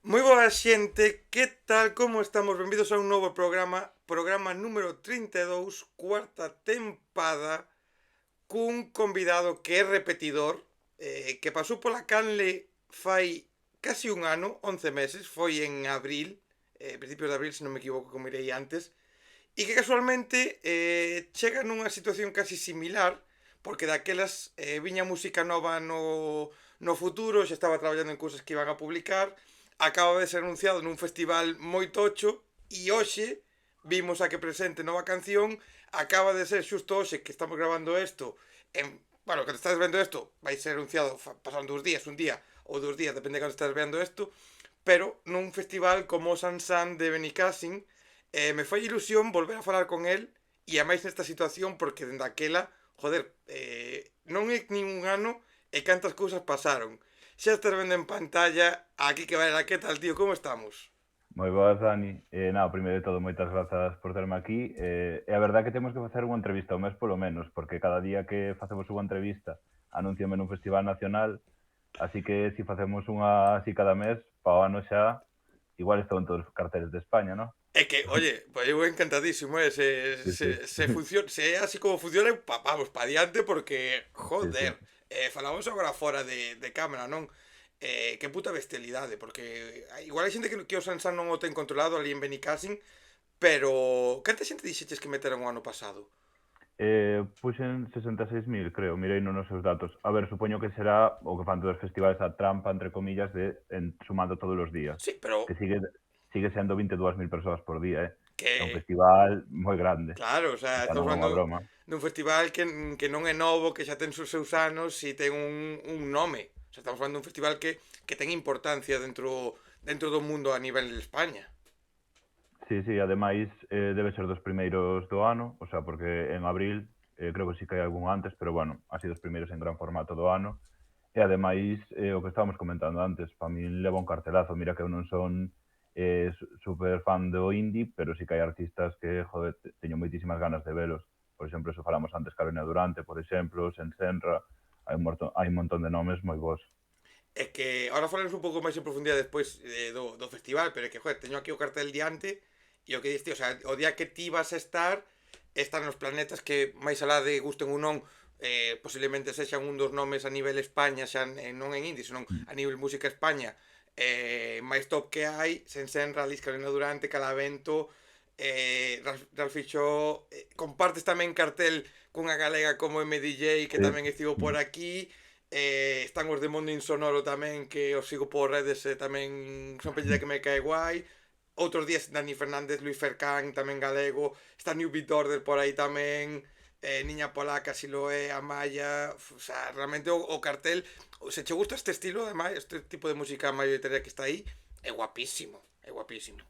Moi boa xente, que tal, como estamos? Benvidos a un novo programa número 32, cuarta tempada, cun convidado que é repetidor, que pasou pola canle fai casi un ano, 11 meses, foi en abril, principios de abril, se non me equivoco, como irei antes, e que casualmente chega nunha situación casi similar, porque daquelas viña música nova no futuro, xa estaba traballando en cousas que iban a publicar, acaba de ser anunciado nun festival moi tocho, e hoxe vimos a que presente nova canción, acaba de ser xusto hoxe que estamos grabando isto, bueno, que estás vendo isto, vai ser anunciado pasando uns días, un día ou 2 días, depende de cando estás vendo isto, pero nun festival como o Sansan de Benicassin, me fai ilusión volver a falar con el e a máis nesta situación porque dende aquela, joder, non é nin un ano e cantas cousas pasaron. Xa estás vendo en pantalla aquí que vai la que tal, tío, como estamos? Moi boas, Dani. Primeiro de todo, moitas grazas por terme aquí. E a verdade que temos que facer unha entrevista ao mes polo menos, porque cada día que facemos unha entrevista anunciame nun festival nacional, así que se facemos unha así cada mes, pa o ano xa, igual estou en todos os carteles de España, non? É que, oye, pues eu encantadísimo, se, Sí, se, sí, se, funciona, se é así como funciona, vamos, pa diante, porque, sí, sí. joder, falamos agora fora de cámara, non? Que puta bestialidade, porque igual hai xente que o Sansan non o ten controlado ali en Benicassin, pero canta xente dixeches que meteron o ano pasado? Puxen 66.000, creo, mirei nos seus datos. A ver, supoño que será o que fan todos os festivales a trampa, entre comillas, sumando todos os días. Sí, pero Que sigue sendo 22.000 persoas por día, eh? É un que, festival moi grande. claro, o O sea, sea, estamos non é unha falando broma. dun festival que non é novo, que xa ten os seus anos e ten un nome. O sea, estamos falando dun festival que ten importancia dentro do mundo a nivel de España. Sí, sí, ademais debe ser dos primeiros do ano, o sea, porque en abril creo que sí que hai algún antes, pero bueno, así dos primeiros en gran formato do ano. E ademais, o que estábamos comentando antes, para min leva un cartelazo, mira que eu non son super fan do indie, pero sí que hai artistas que, joder, teño moitísimas ganas de velos. Por exemplo, eso falamos antes, Carolina Durante, por exemplo, Senra, hai un montón de nomes moi bons. É que ahora falamos un pouco máis en profundidade despois do festival, pero é que, joder, teño aquí o cartel diante e o que diste, o sea, o día que ti vas a estar están nos planetas que máis alá de gusten ou non, posiblemente sexan un dos nomes a nivel España, xa non en indie, senón a nivel música España, máis top que hai, Sensenra, Liz Carolina Durante, Calavento, Ralph Shaw, compartes tamén cartel cunha galega como MDJ que Sí. tamén estivo por aquí, están os de Mundo Insonoro tamén, que os sigo por redes e tamén son pellida que me cae guai. Outros días Dani Fernández, Luis Fercán, tamén galego. Está New Beat Order por aí tamén. Niña Polaca, Siloé, Amaya. O sea, realmente o cartel, se che gusta este estilo, además, este tipo de música mayoritaria que está aí, é guapísimo. É guapísimo.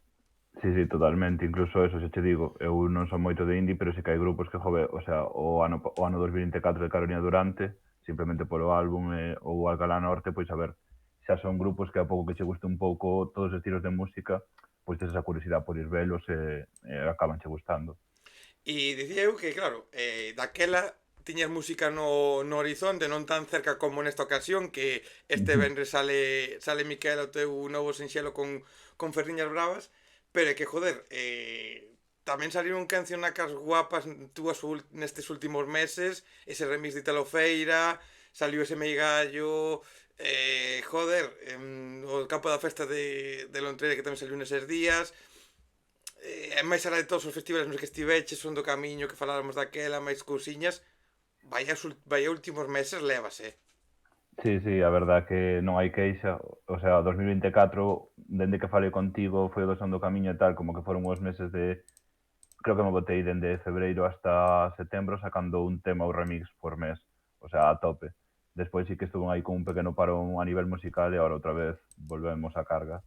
Sí, sí, totalmente. Incluso eso, se che digo, eu non son moito de indie, pero sí que hai grupos que, jove, o sea, o ano 2024 de Carolina Durante, simplemente polo álbum, ou Alcalá Norte, pois a ver, xa son grupos que a pouco que che guste un pouco todos os estilos de música, pois tes esa curiosidade por ir velos e acaban che gustando. E dicía eu que, claro, daquela tiñas música no horizonte, non tan cerca como nesta ocasión, que este venre sale Miquel o teu novo sinxelo con Ferriñas Bravas, pero é que, joder, tamén saliron cancionacas guapas túas nestes últimos meses, ese remix de Italo Feira, saliu ese Meigallo, joder, o campo da festa de Lontreira que tamén saliu neses días, máis alá de todos os festivales nos que estiveches, son do camiño que faláramos daquela, máis cousiñas, vaya últimos meses levas, Sí, sí, a verdad que non hai queixa, o sea, 2024, dende que falei contigo, foi o do Son do Camiño e tal, como que foron os meses de, creo que me botei dende febreiro hasta setembro sacando un tema ou remix por mes, o sea, a tope. Despois sí que estuve aí con un pequeno parón a nivel musical e agora outra vez volvemos a carga.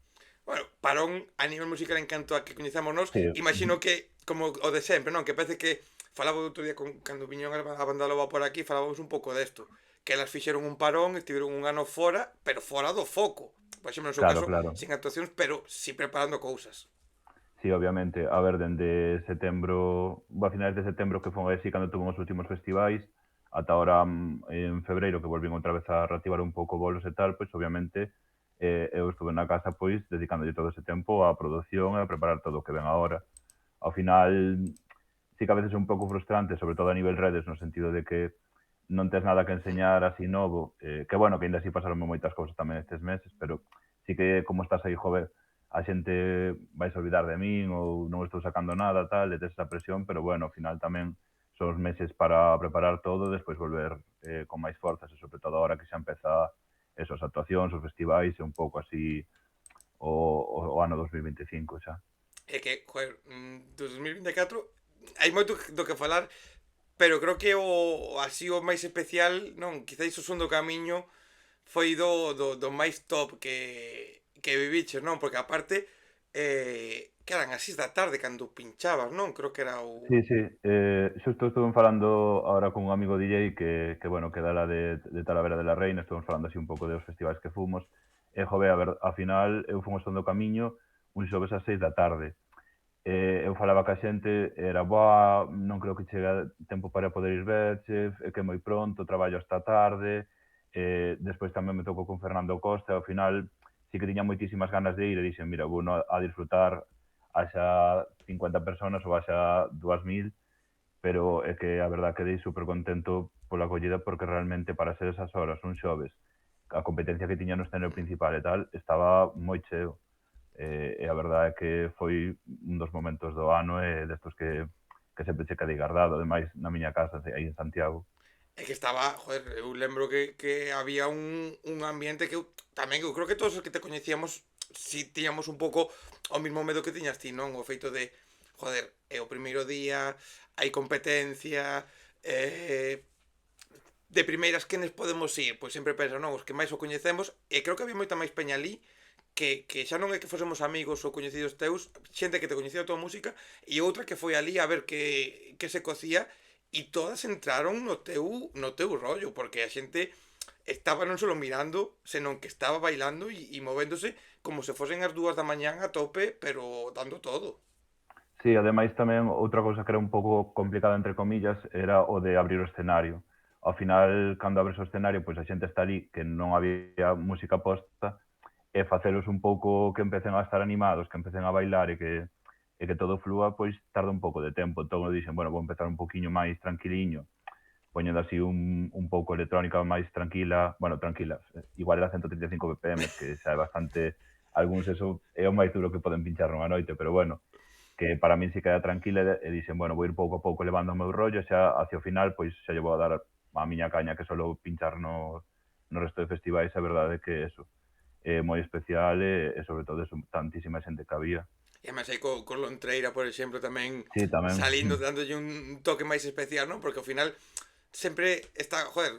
Bueno, parón a nivel musical en canto a que coñecémonos, Sí, imagino que como o de sempre, non? Que parece que falaba outro día cando viñeron a banda loba por aquí, falábamos un pouco desto, que elas fixeron un parón, estiveron un ano fora, pero fora do foco. Por exemplo, no seu claro, caso, claro. sin actuacións, pero si preparando cousas. Sí, obviamente. A ver, dende setembro, a finales de setembro que foi así cando tuvo os últimos festivais, ata ahora en febreiro que volvín outra vez a reactivar un pouco bolos e tal, pois obviamente eu estuve na casa, pois, dedicándolle todo ese tempo á produción e a preparar todo o que ven agora. Ao final, sí que a veces é un pouco frustrante, sobre todo a nivel redes, no sentido de que non tes nada que enseñar así novo, que bueno, que ainda así pasaron moitas cousas tamén estes meses, pero sí que como estás aí, joder, a xente vais a olvidar de min ou non estou sacando nada, tal, e tes esa presión, pero bueno, ao final tamén son os meses para preparar todo, despois volver con máis forzas, e sobre todo agora que xa empeza eso, as actuacións, os festivais, e un pouco así o ano 2025 xa. É que, joder, 2024 hai moito do que falar, pero creo que o así o máis especial, non, quizáis o son do camiño foi do máis top que viviches, non? Porque aparte, que eran as 6 da tarde cando pinchabas, non? Creo que era o... Sí, sí, xusto estuve falando ahora con un amigo DJ que bueno, que dala de Talavera de la Reina, estuvemos falando así un pouco dos festivais que fomos, e, jove, a ver, ao final, eu fomos todo o camiño un xoves ás 6 da tarde. Eu falaba ca xente, era, boa, non creo que chegue tempo para poder ir verche, é que moi pronto, traballo hasta tarde, despois tamén me tocou con Fernando Costa, ao final, sí que tiña moitísimas ganas de ir, e dixen, mira, vou a disfrutar, haxa 50 personas ou haxa 2000, pero é que a verdad quedei super contento pola acollida porque realmente para ser esas horas, un xoves, a competencia que tiña no escenario principal e tal, estaba moi cheo. E a verdade é que foi un dos momentos do ano e destos que sempre che quedei guardado, ademais na miña casa, aí en Santiago. É que estaba, joder, eu lembro que había un ambiente que eu tamén, eu creo que todos os que te coñecíamos si tiñamos un pouco o mismo medo que tiñas ti, non? O feito de, joder, é o primeiro día, hai competencia, de primeiras quenes podemos ir? Pois sempre penso, non, os que máis o coñecemos, e creo que había moita máis peña ali que xa non é que fosemos amigos ou coñecidos teus, xente que te coñecía a tua música, e outra que foi ali a ver que se cocía, e todas entraron no teu rollo, porque a xente estaba non só mirando, senón que estaba bailando e movéndose como se fosen as 2 da mañán a tope, pero dando todo. Sí, ademais tamén outra cousa que era un pouco complicada entre comillas era o de abrir o escenario. Ao final, cando abres o escenario, pois a xente está ali que non había música posta e facelos un pouco que empecen a estar animados, que empecen a bailar e que todo flúa, pois tarda un pouco de tempo. Entón eu dixen, bueno, vou empezar un poquinho máis tranquiliño, poñendo así un pouco electrónica máis tranquila, bueno, tranquila, igual era 135 BPM, que xa é bastante, algúns eso é o máis duro que poden pinchar nunha noite, pero bueno, que para min si queda tranquila e dixen, bueno, vou ir pouco a pouco levando o meu rollo, xa hacia o final, pois xa lle vou a dar a miña caña que solo pinchar no resto de festivais, a verdade é que eso, é moi especial e sobre todo eso, tantísima xente que había. E además aí co Lontreira, por exemplo, tamén Sí, tamén. salindo, dándolle un toque máis especial, non? Porque ao final sempre está, joder,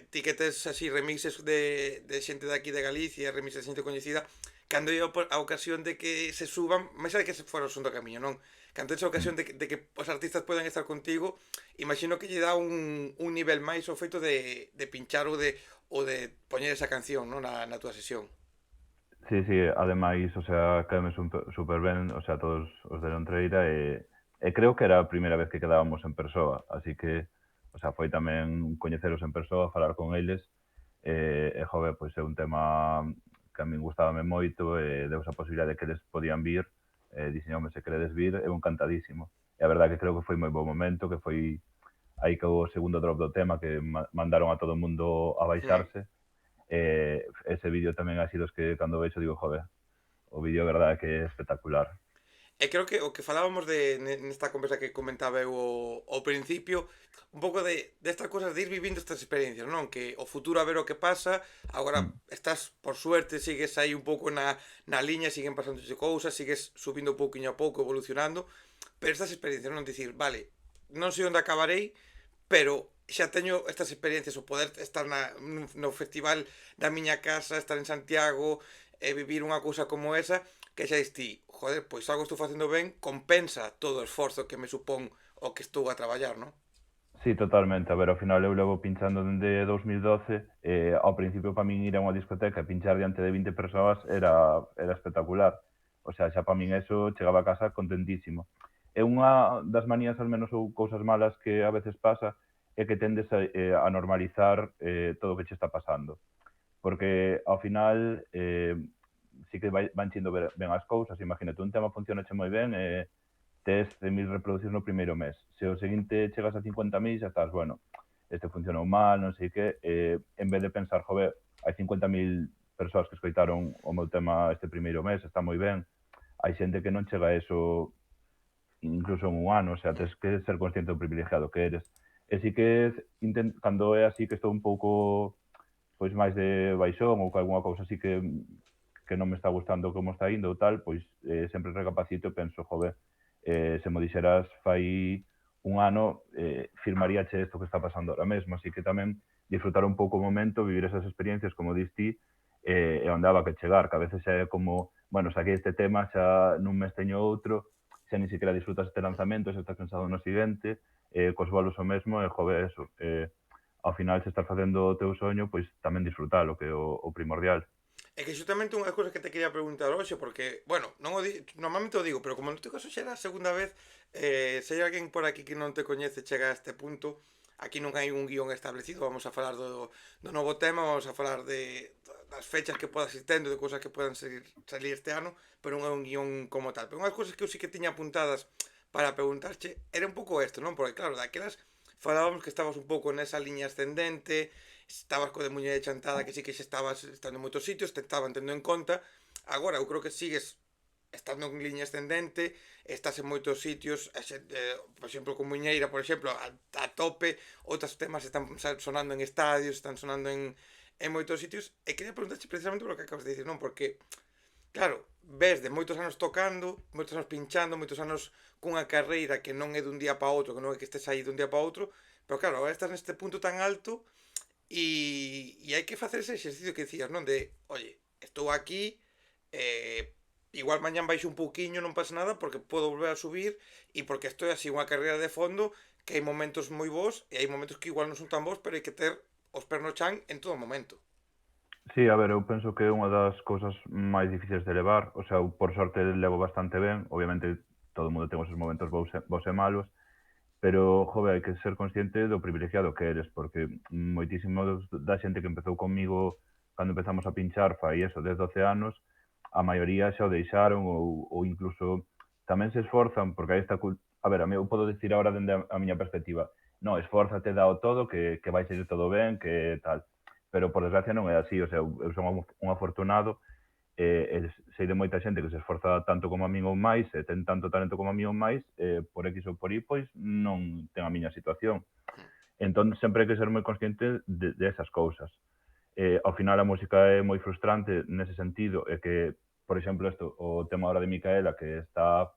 ti que tes así remixes de xente de aquí de Galicia, remixes de xente coñecida, cando é a ocasión de que se suban, máis hai que se fora o son do camiño, non? Cando tes a ocasión de que os artistas poden estar contigo, imagino que lle dá un nivel máis o feito de pinchar ou de poñer esa canción, non? Na túa sesión. Sí, sí, ademais, o sea, caeme super ben, o sea, todos os de Lontreira e creo que era a primeira vez que quedábamos en persoa, así que, o sea, foi tamén coñeceros en persoa, falar con eles, jove, pois é un tema que a min gustábame moito e deu esa posibilidade de que eles podían vir, dixen, home, se queredes vir, eu encantadísimo. E a verdade que creo que foi moi bo momento, que foi aí que o segundo drop do tema que mandaron a todo o mundo a Mm. baixarse, ese vídeo tamén ha sido os que cando vexo digo, joder, o vídeo a verdade que é espectacular. E creo que o que falábamos nesta conversa que comentaba eu ao principio, un pouco destas cousas de ir vivindo estas experiencias, non? Que o futuro a ver o que pasa, agora Mm. estás, por suerte, sigues aí un pouco na liña, siguen pasándoche cousas, sigues subindo pouquiño a pouco, evolucionando, pero estas experiencias, non dicir, vale, non sei onde acabarei, pero xa teño estas experiencias, o poder estar no festival da miña casa, estar en Santiago, e vivir unha cousa como esa, que xa diste, joder, pois algo estou facendo ben, compensa todo o esforzo que me supón o que estou a traballar, non? Sí, totalmente. A ver, ao final eu levo pinchando dende 2012 e ao principio para min ir a unha discoteca e pinchar diante de 20 persoas era espectacular. O sea, xa para min eso chegaba a casa contentísimo. E unha das manías, al menos, ou cousas malas que a veces pasa é que tendes a normalizar todo o que che está pasando. porque ao final sí que van xendo ben as cousas. Imagínate, un tema funciona moi ben tes 100.000 reproduccións no primeiro mes. Se o seguinte chegas a 50.000, xa estás, bueno, este funcionou mal, non sei que, en vez de pensar, joder, hai 50.000 persoas que escoitaron o meu tema este primeiro mes, está moi ben. Hai xente que non chega a eso incluso en un ano, o sea, tens que ser consciente do privilegiado que eres. E si que cando é así que estou un pouco pois máis de baixón ou que algunha cousa así que non me está gustando como está indo ou tal, pois sempre recapacito e penso, joder, se mo dixeras fai un ano, firmaríache isto que está pasando ahora mesmo, así que tamén disfrutar un pouco o momento, vivir esas experiencias, como dis ti, e onde haba que chegar, que a veces é como, bueno, saquei este tema, xa nun mes teño outro, xa ni siquiera disfrutas este lanzamento, xa estás pensado no seguinte, cos bolos o mesmo, e joder, eso, ao final se estás facendo o teu soño, pois tamén disfrutalo, que é o primordial. É que xustamente unha cousa que te quería preguntar hoxe, porque, bueno, non o normalmente o digo, pero como no teu caso xa era a segunda vez, se hai alguén por aquí que non te coñece chega a este punto, aquí non hai un guión establecido, vamos a falar do novo tema, vamos a falar das fechas que podas ir tendo, de cousas que podan salir este ano, pero non é un guión como tal. Pero unhas cousas que eu sí que tiña apuntadas para preguntarche era un pouco isto, non? Porque claro, daquelas falábamos que estabas un pouco nesa liña ascendente, estabas co de Muñeira Chantada, que sí que xa estabas estando en moitos sitios, te estaban tendo en conta. Agora, eu creo que sigues estando en liña ascendente, estás en moitos sitios, por exemplo, con Muñeira, por exemplo, a tope, outros temas están sonando en estadios, están sonando en moitos sitios, e quería preguntarche precisamente por lo que acabas de dicir, non? Porque, claro, ves de moitos anos tocando, moitos anos pinchando, moitos anos cunha carreira que non é dun día para outro, que non é que estés aí dun día para outro, pero claro, agora estás neste punto tan alto e hai que facer ese exercicio que decías, non? De, oye, estou aquí, igual mañán baixo un pouquiño, non pasa nada, porque podo volver a subir e porque estou así unha carreira de fondo que hai momentos moi bons e hai momentos que igual non son tan bons, pero hai que ter os pés no chan en todo momento. Sí, a ver, eu penso que é unha das cousas máis difíciles de levar, o sea, eu por sorte levo bastante ben, obviamente todo o mundo ten os seus momentos bons e malos, pero, jove, hai que ser consciente do privilegiado que eres, porque moitísimo da xente que empezou comigo cando empezamos a pinchar fai eso, 10, 12 anos, a maioría xa o deixaron ou incluso tamén se esforzan, porque hai esta a ver, a mí eu podo dicir agora dende a miña perspectiva, no, esfórzate, dao todo, que vai ser todo ben, que tal, pero por desgracia non é así, o sea, eu son un afortunado, sei de moita xente que se esforza tanto como a min ou máis, e ten tanto talento como a min ou máis, por X ou por Y, pois non ten a miña situación. Entón, sempre hai que ser moi consciente de esas cousas. Ao final, a música é moi frustrante nese sentido, e que, por exemplo, isto, o tema ahora de Micaela, que está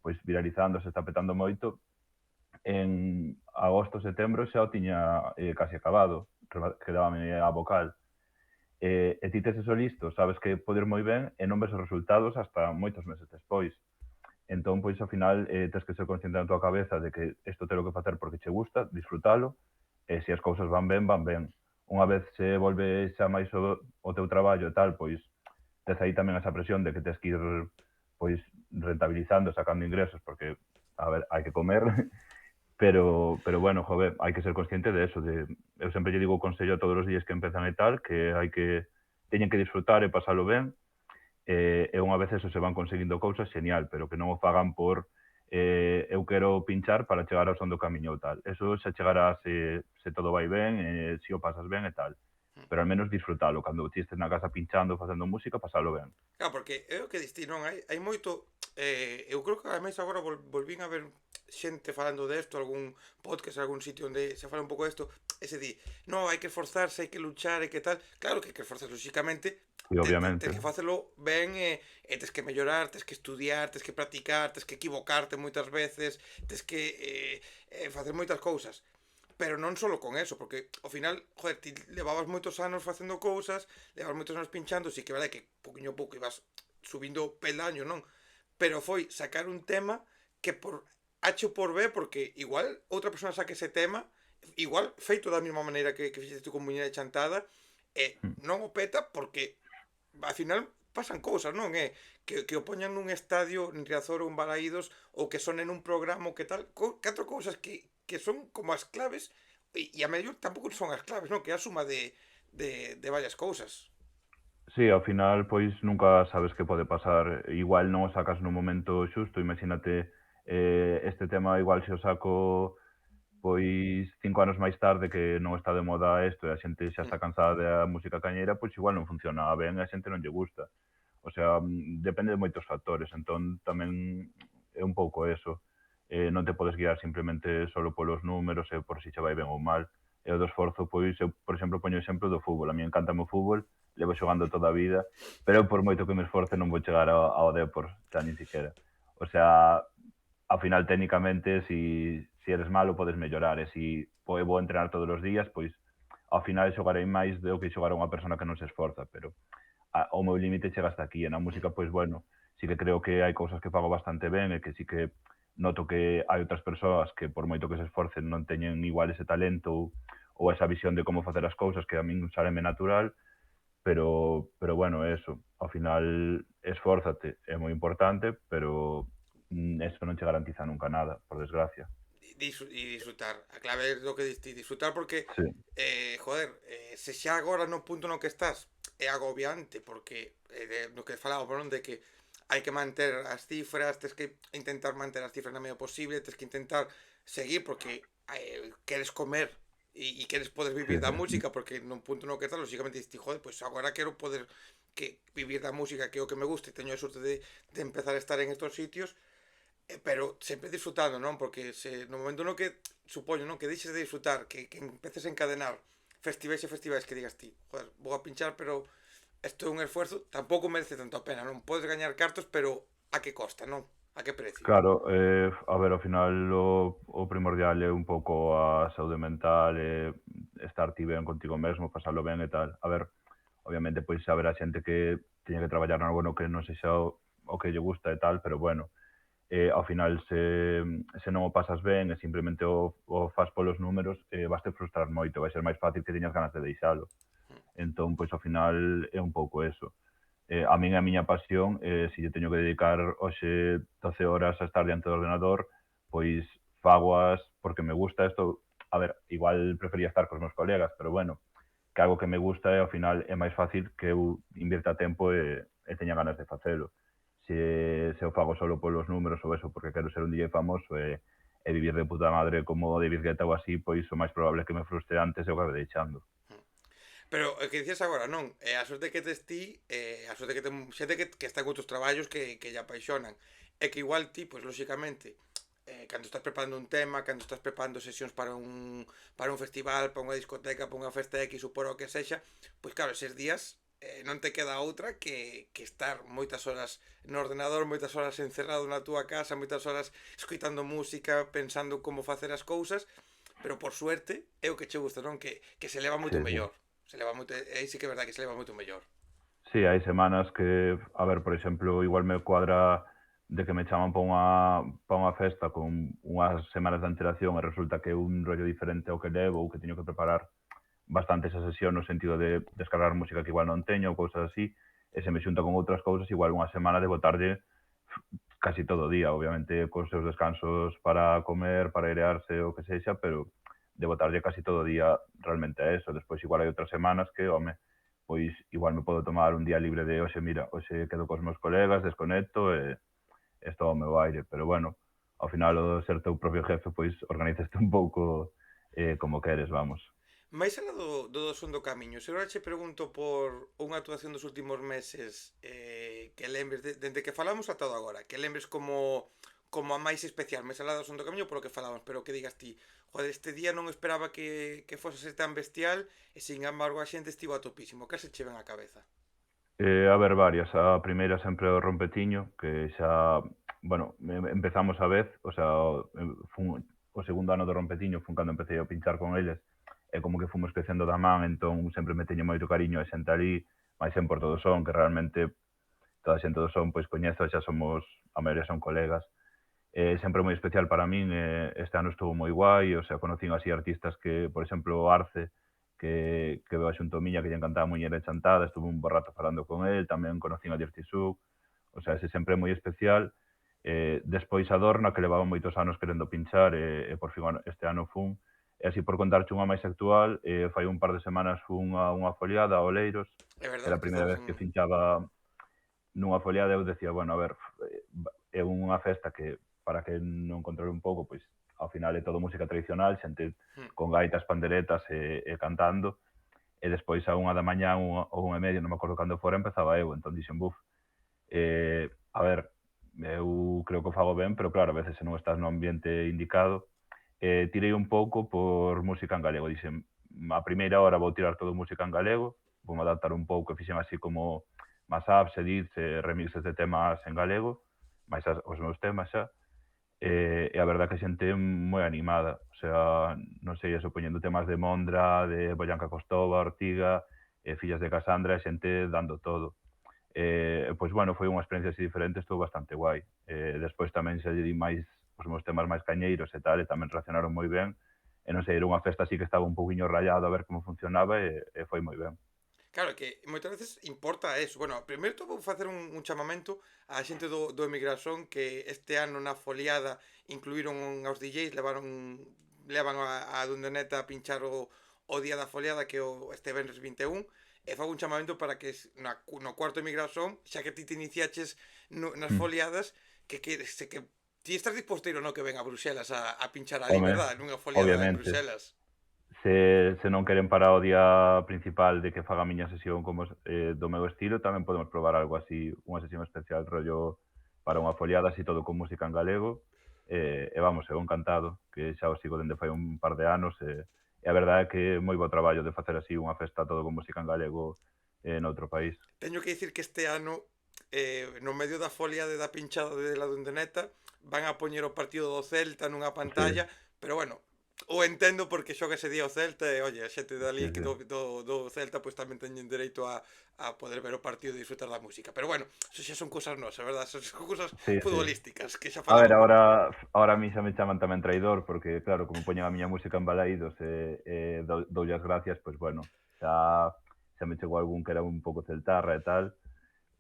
pois viralizando, se está petando moito, en agosto, setembro xa o tiña casi acabado, quedábame a vocal. E ti tes eso listo, sabes que pode ir moi ben e non ves os resultados hasta moitos meses despois. Entón, pois, ao final, tes que ser consciente na tua cabeza de que isto telo que facer porque che gusta, disfrutalo, e se as cousas van ben, van ben. Unha vez se volve xa máis o teu traballo e tal, pois, tes aí tamén esa presión de que tes que ir, pois, rentabilizando, sacando ingresos, porque, a ver, hai que comer, pero bueno, joder, hai que ser consciente de eso, eu sempre lle digo o consello a todos os días que empezan e tal, que teñen que disfrutar e pasalo ben, e unha vez eso se van conseguindo cousas, genial, pero que non o fagan por eu quero pinchar para chegar ao son do camiño ou tal. Eso xa chegará se todo vai ben, se o pasas ben e tal. Pero al menos disfrutalo, cando ti estes na casa pinchando, facendo música, pasalo ben. Claro, porque é o que diste, non? Hai moito... eu creo que ademais agora volvín a ver xente falando desto, algún podcast, algún sitio onde se fala un pouco desto, ese di, no, hai que esforzarse, hai que luchar e que tal. Claro que hai que esforzarse, lóxicamente, E tens obviamente. que facelo ben e tens que mellorar, tens que estudiar, tens que practicar, tens que equivocarte moitas veces, tens que facer moitas cousas. Pero non solo con eso, porque ao final, joder, ti levabas moitos anos facendo cousas, levabas moitos anos pinchando, si que verdade que poquinho a pouco ibas subindo peldaño, non? Pero foi sacar un tema que por H ou por B, porque igual outra persona saque ese tema, igual feito da mesma maneira que fixeste tú con Muñeira Chantada, e non o peta porque ao final pasan cousas, non? Que o poñan nun estadio, en Riazor ou en Balaídos, ou que sonen nun programa ou que tal, catro cousas que son como as claves, e a mellor tampouco son as claves, non? Que é a suma de varias cousas. Sí, ao final, pois, nunca sabes que pode pasar. Igual non o sacas no momento xusto, imagínate, este tema igual se o saco, pois, 5 anos máis tarde que non está de moda isto e a xente xa Mm. está cansada da música cañeira, pois igual non funciona ben e a xente non lle gusta. O sea, depende de moitos factores, entón tamén é un pouco eso. Non te podes guiar simplemente solo polos números e por si che vai ben ou mal. E o do esforzo, pois, eu, por exemplo, poño o exemplo do fútbol. A mí encantame o fútbol, levo xogando toda a vida, pero eu por moito que me esforce non vou chegar ao Depor, xa nin siquiera. O sea, ao final técnicamente si eres malo podes mellorar e si vou entrenar todos os días, pois ao final xogarei máis do que xogar unha persona que non se esforza, pero o meu límite chega hasta aquí. E na Mm. música, pois bueno, sí que creo que hai cousas que fago bastante ben e que sí que noto que hai outras persoas que por moito que se esforcen non teñen igual ese talento ou esa visión de como facer as cousas que a min sálenme natural, pero bueno, eso, ao final esfórzate, é moi importante, pero eso non che garantiza nunca nada, por desgracia. E disfrutar. A clave é do que diste, disfrutar porque, Sí, joder, se xa agora no punto no que estás é agobiante porque no que falábamos, non? De que hai que manter as cifras, tens que intentar manter as cifras na medida posible, tens que intentar seguir porque queres comer e queres poder sí, vivir da sí. música porque nun punto no que estás, lógicamente diste, joder, pois agora quero poder que vivir da música que é o que me gusta e teño a sorte de empezar a estar en estos sitios. Pero sempre disfrutando, non? Porque se no momento no que supoño, non? Que deixes de disfrutar, que empeces a encadenar festivais e festivais que digas ti, joder, vou a pinchar, pero isto é un esfuerzo, tampouco merece tanto a pena, non? Podes gañar cartos, pero a que costa, non? A que precio? Claro, a ver, ao final o primordial é un pouco a saúde mental e estar ti ben contigo mesmo, pasarlo ben e tal. A ver, obviamente, pois haberá xente que teña que traballar no bueno que non sexa o que lle gusta e tal, pero bueno, ao final se non o pasas ben e simplemente o fas polos números, vaste frustrar moito, vai ser máis fácil que teñas ganas de deixalo. Entón, pois ao final é un pouco eso. A min é a miña pasión, se lle teño que dedicar hoxe 12 horas a estar diante do ordenador, pois fagoas porque me gusta isto. A ver, igual prefería estar cos meus colegas, pero bueno, que algo que me gusta e ao final é máis fácil que eu invirta tempo e teña ganas de facelo. Se o fago solo polos números ou eso, porque quero ser un DJ famoso e vivir de puta madre como David Guetta ou así, pois o máis probable é que me frustre antes e o acabe deixando. Pero o que dicías agora, non? A sorte que tes ti, a sorte que ten xente que está en outros traballos que lle apaixonan. É que igual ti, pois lóxicamente, cando estás preparando un tema, cando estás preparando sesións para un festival, para unha discoteca, para unha festa X ou por o que sexa, pois claro, eses días non te queda outra que estar moitas horas no ordenador, moitas horas encerrado na túa casa, moitas horas escoitando música, pensando como facer as cousas, pero por suerte é o que che gusta, non? Que se leva Sí, moito sí. mellor. Se leva moito, aí sí que é verdade que se leva moito mellor. Sí, hai semanas que, a ver, por exemplo, igual me cuadra de que me chaman pa unha festa con unhas semanas de antelación e resulta que é un rollo diferente ao que levo ou que teño que preparar bastante esa sesión no sentido de descargar música que igual non teño ou cousas así, e se me xunta con outras cousas, igual unha semana de botarlle casi todo o día, obviamente cos seus descansos para comer, para airearse o que sexa, pero de botarlle casi todo o día realmente a eso. Despois igual hai outras semanas que, home, pois igual me podo tomar un día libre de hoxe, mira, hoxe quedo cos meus colegas, desconecto e estou ao meu aire, pero bueno, ao final o ser teu propio jefe, pois organizaste un pouco como queres, vamos. Mais alá do son do camiño, se agora che pregunto por unha actuación dos últimos meses que lembres, dende que falamos ata do agora, que lembres como a máis especial, máis alá do son do camiño polo que falamos, pero que digas ti, joder, este día non esperaba que fose ser tan bestial e sin embargo a xente estivo a topísimo, que se che ven á cabeza? A ver, varias. A primeira sempre o Rompetiño, que xa, bueno, empezamos a vez, o sea, fun, o segundo ano do Rompetiño fun cando empecé a pinchar con eles, e como que fomos crecendo da man, entón sempre me teño moito cariño a xente ali, máis en Porto do Son, que realmente toda a xente do Son pois coñezo, xa somos, a maioría son colegas. Sempre moi especial para min, este ano estuvo moi guai, o sea, conocín así artistas que, por exemplo, Arce, que veo xunto miña, que lle encantaba Muñeira Chantada, estuve un bo rato falando con el, tamén conocín a Dirty Soup, o sea, ese sempre é moi especial. Despois a Dorna, que levaba moitos anos querendo pinchar, e por fin este ano fun, E así por contarche unha máis actual, fai un par de semanas fun a unha foliada a Oleiros, É que era verdade a que primeira estabas vez en... que finchaba nunha foliada. Eu decía, bueno, a ver, é unha festa que, para que non controle un pouco, pois ao final é todo música tradicional, xente Hmm. con gaitas, panderetas e cantando, e despois a unha da mañá ou unha e media, non me acordo cando fora, empezaba eu, entón dixen, buf, a ver, eu creo que o fago ben, pero claro, a veces se non estás no ambiente indicado, tirei un pouco por música en galego, dixen, a primeira hora vou tirar todo música en galego, vou adaptar un pouco, e fixen así como mashups, edits, remixes de temas en galego, máis os meus temas xa, e a verdad que a xente moi animada, o sea, non sei, eso, poñendo temas de Mondra, de Boyanca Costova, Ortiga, Fillas de Casandra, a xente dando todo. Pois, bueno, foi unha experiencia así diferente, estou bastante guai. Despois tamén se lle di máis os meus temas máis cañeiros e tal, e tamén reaccionaron moi ben, e non sei, era unha festa así que estaba un poquinho rayado a ver como funcionaba, e foi moi ben. Claro, que moitas veces importa eso. Bueno, primeiro vou facer un chamamento á xente do Emigración que este ano na foliada incluíron aos DJs, levan a Dundoneta a pinchar o día da foliada que é este venres 21 e fago un chamamento para que no cuarto Emigración, xa que ti te iniciaches nas Mm. foliadas, que ti estás disposto a ir ou non que ven a Bruxelas a pinchar ali, Home, verdad? Nunha foliada en obviamente, Bruxelas. se non queren para o día principal de que faga a miña sesión como do meu estilo, tamén podemos probar algo así, unha sesión especial rollo para unha foliada, así todo con música en galego, e vamos, eu encantado, que xa o sigo dende fai un par de anos, e a verdade é que é moi bo traballo de facer así unha festa todo con música en galego noutro país. Teño que dicir que este ano, no medio da folia da pinchada de la Dundoneta, van a poñer o partido do Celta nunha Sí, pantalla, pero bueno, o entendo porque xoga ese día o Celta e, oye, a xente sí, dali que sí. do Celta pois tamén teñen dereito a poder ver o partido e disfrutar da música. Pero bueno, eso xa son cousas nosas, verdad? Son cosas Sí, sí. futbolísticas que xa A ver, falábamos. ahora a mí xa me chaman tamén traidor, porque claro, como poñen a miña música en Balaídos doulle as gracias, pois bueno, xa me chegou algún que era un pouco celtarra e tal,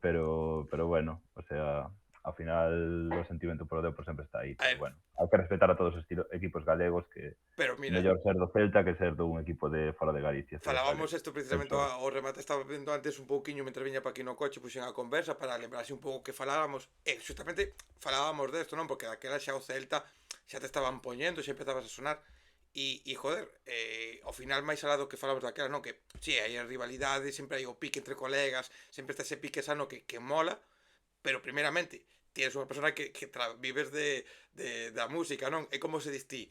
pero bueno, o sea, ao final o sentimento polo Depor sempre está aí, pero Eh, bueno, hai que respetar a todos os equipos galegos, que pero mira, mellor ser do Celta que ser dun equipo de fora de Galicia, se eres falábamos galego, isto precisamente penso eu. ao remate, estaba vendo antes un pouquiño mentre viña para aquí no coche, puxen a conversa para lembrarse un pouco que falábamos, e justamente falábamos desto, non? Porque daquela xa o Celta xa te estaban poñendo, xa empezabas a sonar, e joder, ao final máis alá do que falamos daquela, non? Que, si, hai a rivalidade, sempre hai o pique entre colegas, sempre está ese pique sano que mola, pero primeramente, ti eres unha persona que vives da música, non? É como se dis ti,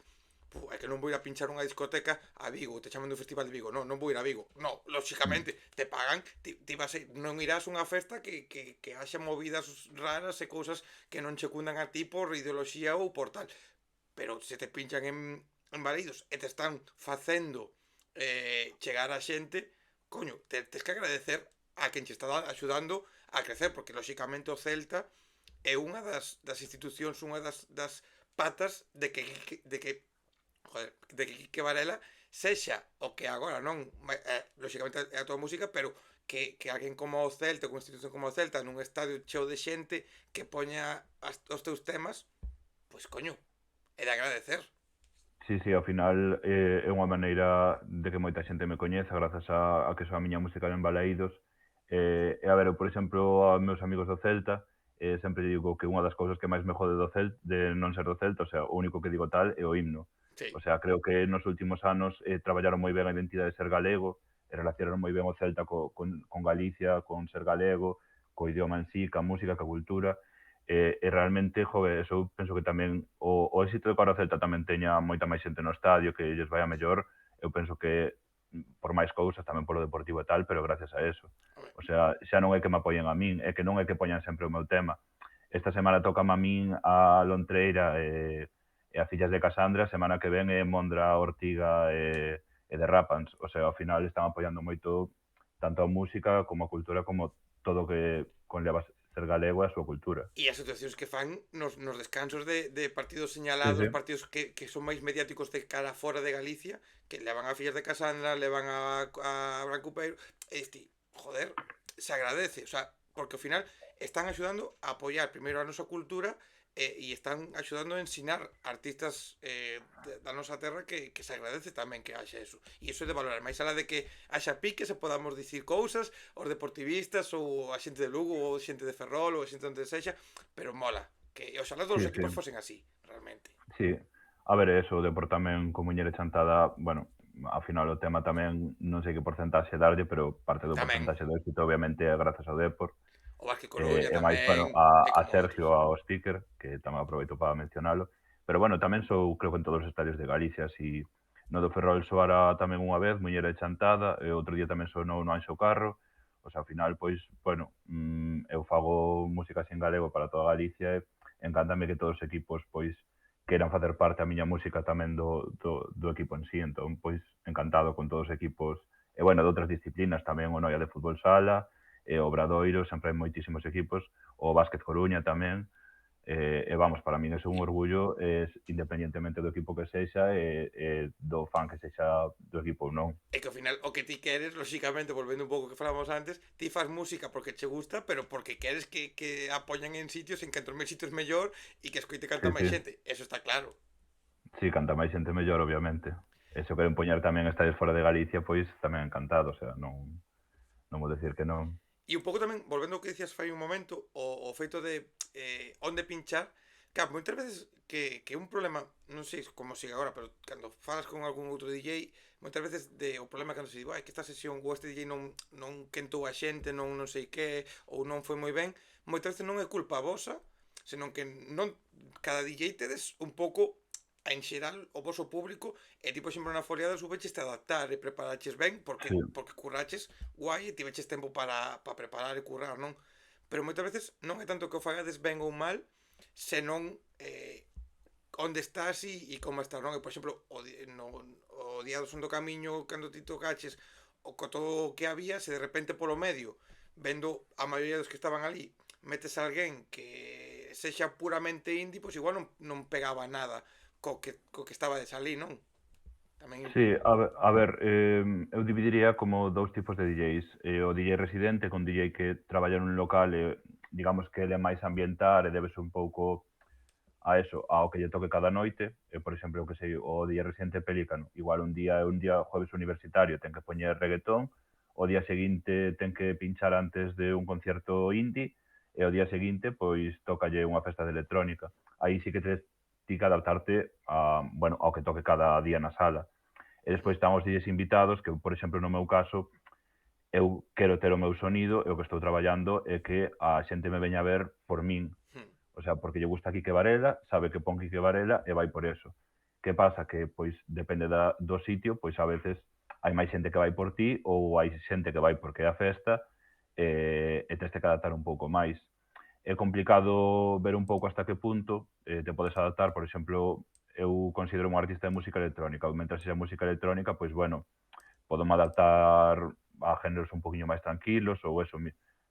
é que non vou ir a pinchar unha discoteca a Vigo, te chaman do Festival de Vigo, non vou ir a Vigo. Non, Mm. lóxicamente, te pagan, ti vas non irás a unha festa que haxa movidas raras e cousas que non che cundan a ti por ideoloxía ou por tal. Pero se te pinchan en Balaídos e te están facendo chegar a xente, coño, tes que agradecer a quen che está axudando a crecer, porque lóxicamente o Celta é unha das institucións, unha das patas de que joder, de que Quique Varela sexa o que agora non lóxicamente é a tua música, pero que alguén como o Celta, unha institución como o Celta nun estadio cheo de xente que poña os teus temas, pois coño, é de agradecer. Sí, sí, ao final é unha maneira de que moita xente me coñeza grazas a que soa a miña música en Balaídos. E a ver, eu, por exemplo, aos meus amigos do Celta, sempre digo que unha das cousas que máis me jode de non ser do Celta, o sea, o único que digo tal é o himno. Sí. O sea, creo que nos últimos anos traballaron moi ben a identidade de ser galego, e relacionaron moi ben o Celta con Galicia, con ser galego, co idioma en sí, ca música, ca cultura, e realmente, jove, eso eu penso que tamén o éxito de que ahora o Celta tamén teña moita máis xente no estadio, que lles vai a mellor, eu penso que por máis cousas, tamén polo deportivo e tal, pero gracias a eso. Home, O sea, xa non é que me apoien a min, é que non é que poñan sempre o meu tema. Esta semana toca a min a Lontreira e a Fillas de Casandra, a semana que ven é Mondra, Ortiga e de Rapans. O sea, ao final están apoiando moito tanto a música como a cultura, como todo o que conlleva ser galego e a súa cultura. e as situacións que fan nos descansos de partidos Sí, sí. señalados, partidos que son máis mediáticos de cara fora de Galicia, que levan a Fillas de Casandra, levan a Brancupeiro, e este, joder, se agradece, o sea, porque ao final están axudando a apoiar primeiro a nosa cultura e están axudando a ensinar artistas da nosa terra que se agradece tamén que haxa eso. E iso é de valorar, máis alá de que haxa piques e podamos dicir cousas aos deportivistas ou a xente de Lugo ou a xente de Ferrol ou a xente onde sexa, pero mola, que oxalá todos Sí, os sí, equipos fosen así, realmente. sí. A ver, eso, o Depor tamén con Muñera e Chantada, bueno, ao final o tema tamén non sei que porcentaxe darlle, pero parte do Tamén, porcentaxe do éxito obviamente é grazas ao Depor. o Vázquez Coruña E máis, tamén, bueno, e a como outros. Sergio, ao Sticker, que tamén aproveito para mencionalo. Pero bueno, tamén sou, creo que en todos os estadios de Galicia, si no do Ferrol soara tamén unha vez, Muñera e Chantada, e outro día tamén sonou no Anxo Carro. O sea, ao final, pois, bueno, eu fago música así en galego para toda Galicia e encántame que todos os equipos, pois, queiran facer parte a miña música tamén do equipo en sí. Entón, pois, encantado con todos os equipos, e bueno, de outras disciplinas tamén, o Noia de Fútbol Sala, e o Obradoiro, sempre hai moitísimos equipos, o Vázquez Coruña tamén, e vamos, para min é un orgullo, independentemente do equipo que sexa, e do fan que sexa do equipo ou non. É que ao final o que ti queres, lóxicamente, volvendo un pouco que falamos antes, ti fas música porque che gusta, pero porque queres que a poñan en sitios, en cantos máis sitios mellor e que escoite Sí, canta máis sí. xente. Eso está claro. Sí, canta máis xente mellor, obviamente. E se o queren poñer tamén estadios fora de Galicia, pois tamén encantado, o sea, non vou decir que non. E un pouco tamén, volvendo ao que dicías fai un momento, o feito de onde pinchar, claro, moitas veces que un problema, non sei como sigue agora, pero cando falas con algún outro DJ, moitas veces o problema cando se di, que esta sesión ou este DJ non quentou a xente, non sei que, ou non foi moi ben, moitas veces non é culpa vosa, senón que non cada DJ tedes un pouco en xeral o voso público e tipo sempre na foliada soubeches te adaptar e preparaches ben Sí, porque curraches guai e tiveches tempo para preparar e currar, non? Pero moitas veces non é tanto que o fagades ben ou mal, senón onde estás e como estás, non? E, por exemplo, o día do son do camiño, cando ti tocaches, o co todo o que había, se de repente polo medio, vendo a maioría dos que estaban ali, metes a alguén que sexa puramente indie, pois igual non pegaba nada co que estaba de salir, non? Tamén, sí, a ver, eu dividiría como dous tipos de DJs. O DJ residente, con DJ que traballa nun local e digamos que ele é máis ambientar e debes un pouco a eso, ao que lle toque cada noite. Por exemplo, o que sei, o DJ residente Pelícano. Igual un día é un día jueves universitario, ten que poñer reggaetón, o día seguinte ten que pinchar antes de un concierto indie, e o día seguinte, pois, tócalle unha festa de electrónica. Aí sí que tes ti que adaptarte bueno, ao que toque cada día na sala. E despois están os DJs invitados, que, por exemplo, no meu caso, eu quero ter o meu sonido e o que estou traballando é que a xente me veña a ver por min. O sea, porque lle gusta Quique Varela, sabe que pon Quique Varela e vai por eso. Que pasa? Que, pois, depende do sitio, pois a veces hai máis xente que vai por ti ou hai xente que vai porque é a festa e tes que adaptar un pouco máis. É complicado ver un pouco hasta que punto te podes adaptar. Por exemplo, eu considero un artista de música electrónica, ou mentre sexa música electrónica, pois bueno, podome adaptar a géneros un poquinho máis tranquilos, ou eso,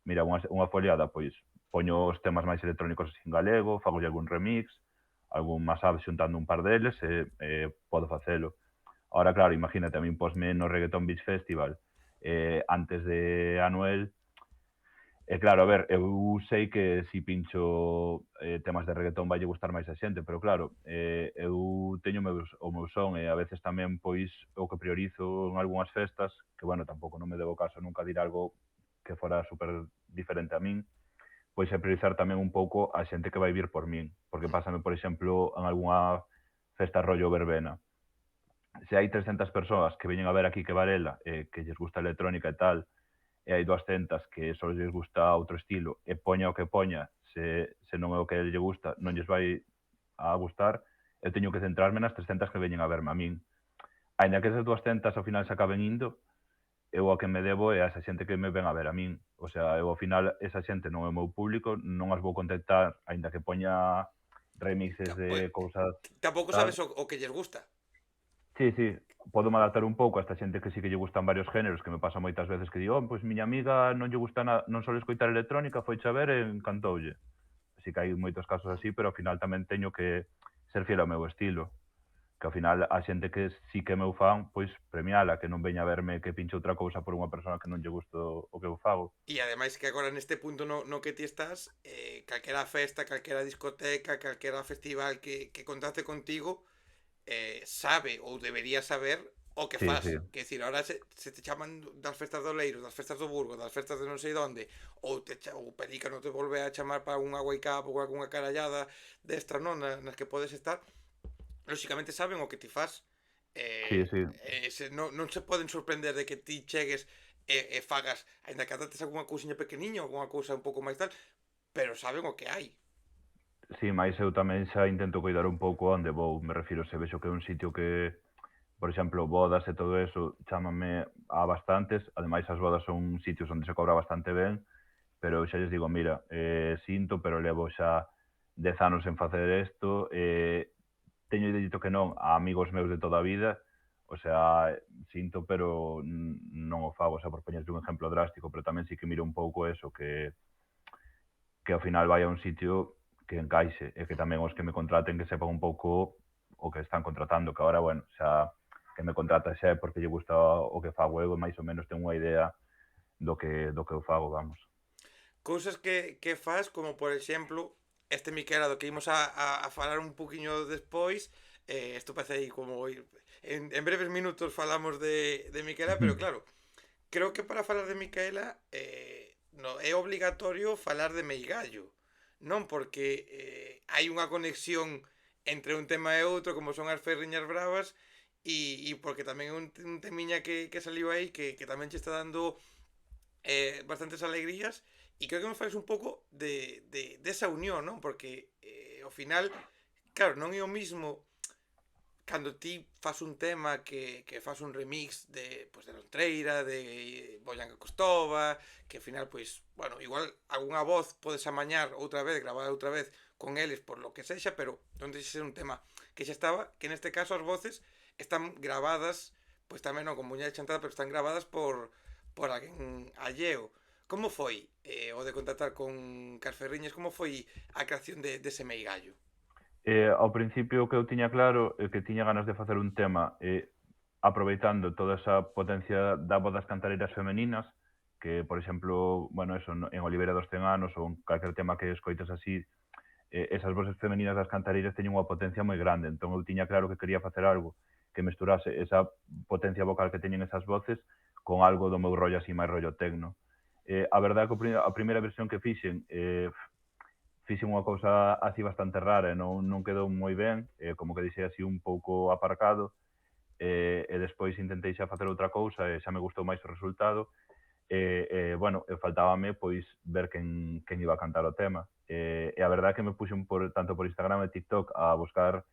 mira, unha foliada, pois poño os temas máis electrónicos en galego, fagolle algún remix, algún mashup xuntando un par deles podo facelo. Ahora, claro, imagínate, a min posme no Reggaeton Beach Festival antes de Anuel. E claro, a ver, eu sei que si pincho temas de reggaetón vai gustar máis a xente, pero claro, eu teño o meu son e a veces tamén, pois, o que priorizo en algunhas festas, que, bueno, tampouco non me debo caso nunca dir algo que fora super diferente a min, pois é priorizar tamén un pouco a xente que vai vir por min, porque pásame, por exemplo, en algunha festa rollo verbena. Se hai 300 persoas que veñen a ver aquí que Varela, que lles gusta a electrónica e tal, e hai 200 que só lles gusta outro estilo e poña o que poña, se non é o que lle gusta, non lles vai a gustar, eu teño que centrarme nas 300 que veñen a verme a min. Ainda que esas 200 ao final se acaben indo, eu a que me debo é a esa xente que me ven a ver a min. O sea, eu ao final, esa xente non é o meu público, non as vou contactar, aínda que poña remixes pois, de cousas tampouco tal. sabes o que lles gusta. Sí, sí, podo adaptar un pouco a esta xente que sí que lle gustan varios géneros, que me pasa moitas veces que digo, pois miña amiga non lle gusta non só escoitar electrónica, foi a ver e encantoulle. Así que hai moitos casos así, pero ao final tamén teño que ser fiel ao meu estilo. que ao final a xente que sí que é meu fan, pois premiala, que non veña a verme que pinche outra cousa por unha persona que non lle gusto o que eu fago. E ademais que agora neste punto no que ti estás, calquera festa, calquera discoteca, calquera festival que contacte contigo, sabe ou debería saber o que Sí, fas. sí. Que decir, ahora se te chaman das festas do Leiro, das festas do Burgo, das festas de non sei onde, ou Pelica non te volve a chamar para unha wake up ou algunha carallada destra, non? Nas que podes estar, lóxicamente saben o que ti fas. Sí, sí. Non se poden sorprender de que ti chegues e fagas, aínda que adates algunha cousiña pequeniña, algunha cousa un pouco máis tal, pero saben o que hai. Sí, mais eu tamén xa intento coidar un pouco onde vou, me refiro, se vexo que é un sitio que, por exemplo, bodas e todo eso, chámame a bastantes, ademais as bodas son sitios onde se cobra bastante ben, pero eu xa lles digo, mira, sinto, pero levo xa 10 anos en facer isto, teño dito que non a amigos meus de toda a vida, o sea, sinto, pero non o fago, o sea, por poñerte un exemplo drástico, pero tamén sí que miro un pouco eso, que ao final vai a un sitio que encaixe e que tamén os que me contraten que sepan un pouco o que están contratando, que agora, bueno, xa que me contrata xa é porque lle gusta o que fago eu e máis ou menos ten unha idea do que eu fago, vamos. Cousas que fas, como por exemplo, este Miquela do que imos a falar un poquinho despois, isto parece aí como en breves minutos falamos de Miquela, pero claro, creo que para falar de Micaela no, é obligatorio falar de Meigallo, non? Porque hai unha conexión entre un tema e outro, como son as ferriñas bravas, e porque tamén é un temiña que saliu aí que tamén che está dando bastantes alegrías, e creo que me fales un pouco desa unión, non? Porque ao final, claro, non é o mismo cando ti fas un tema que fas un remix de, pues, de Lontreira, de Boyanca Costova, que ao final, pois, bueno, igual algunha voz podes amañar outra vez, gravar outra vez con eles por lo que sexa, pero non deixa ser un tema que xa estaba, que neste caso as voces están grabadas, pois tamén non con muña de chantada, pero están grabadas por alguén alleo. Como foi o de contactar con Carferriñas? Como foi a creación dese meigallo? Ao principio o que eu tiña claro é que tiña ganas de facer un tema aproveitando toda esa potencia da voz das cantareiras femeninas, que, por exemplo, bueno, eso, en Olivera dos 100 anos ou en calquer tema que escoites así, esas voces femeninas das cantareiras teñen unha potencia moi grande, entón eu tiña claro que quería facer algo que mesturase esa potencia vocal que teñen esas voces con algo do meu rollo así máis rollo tecno. A verdade é que a primeira versión que fixen unha cousa así bastante rara e non quedou moi ben, como que deixei así un pouco aparcado, e despois intentei xa facer outra cousa e xa me gustou máis o resultado, bueno, faltábame pois ver quen iba a cantar o tema. E a verdade é que me puxen tanto por Instagram e TikTok a buscar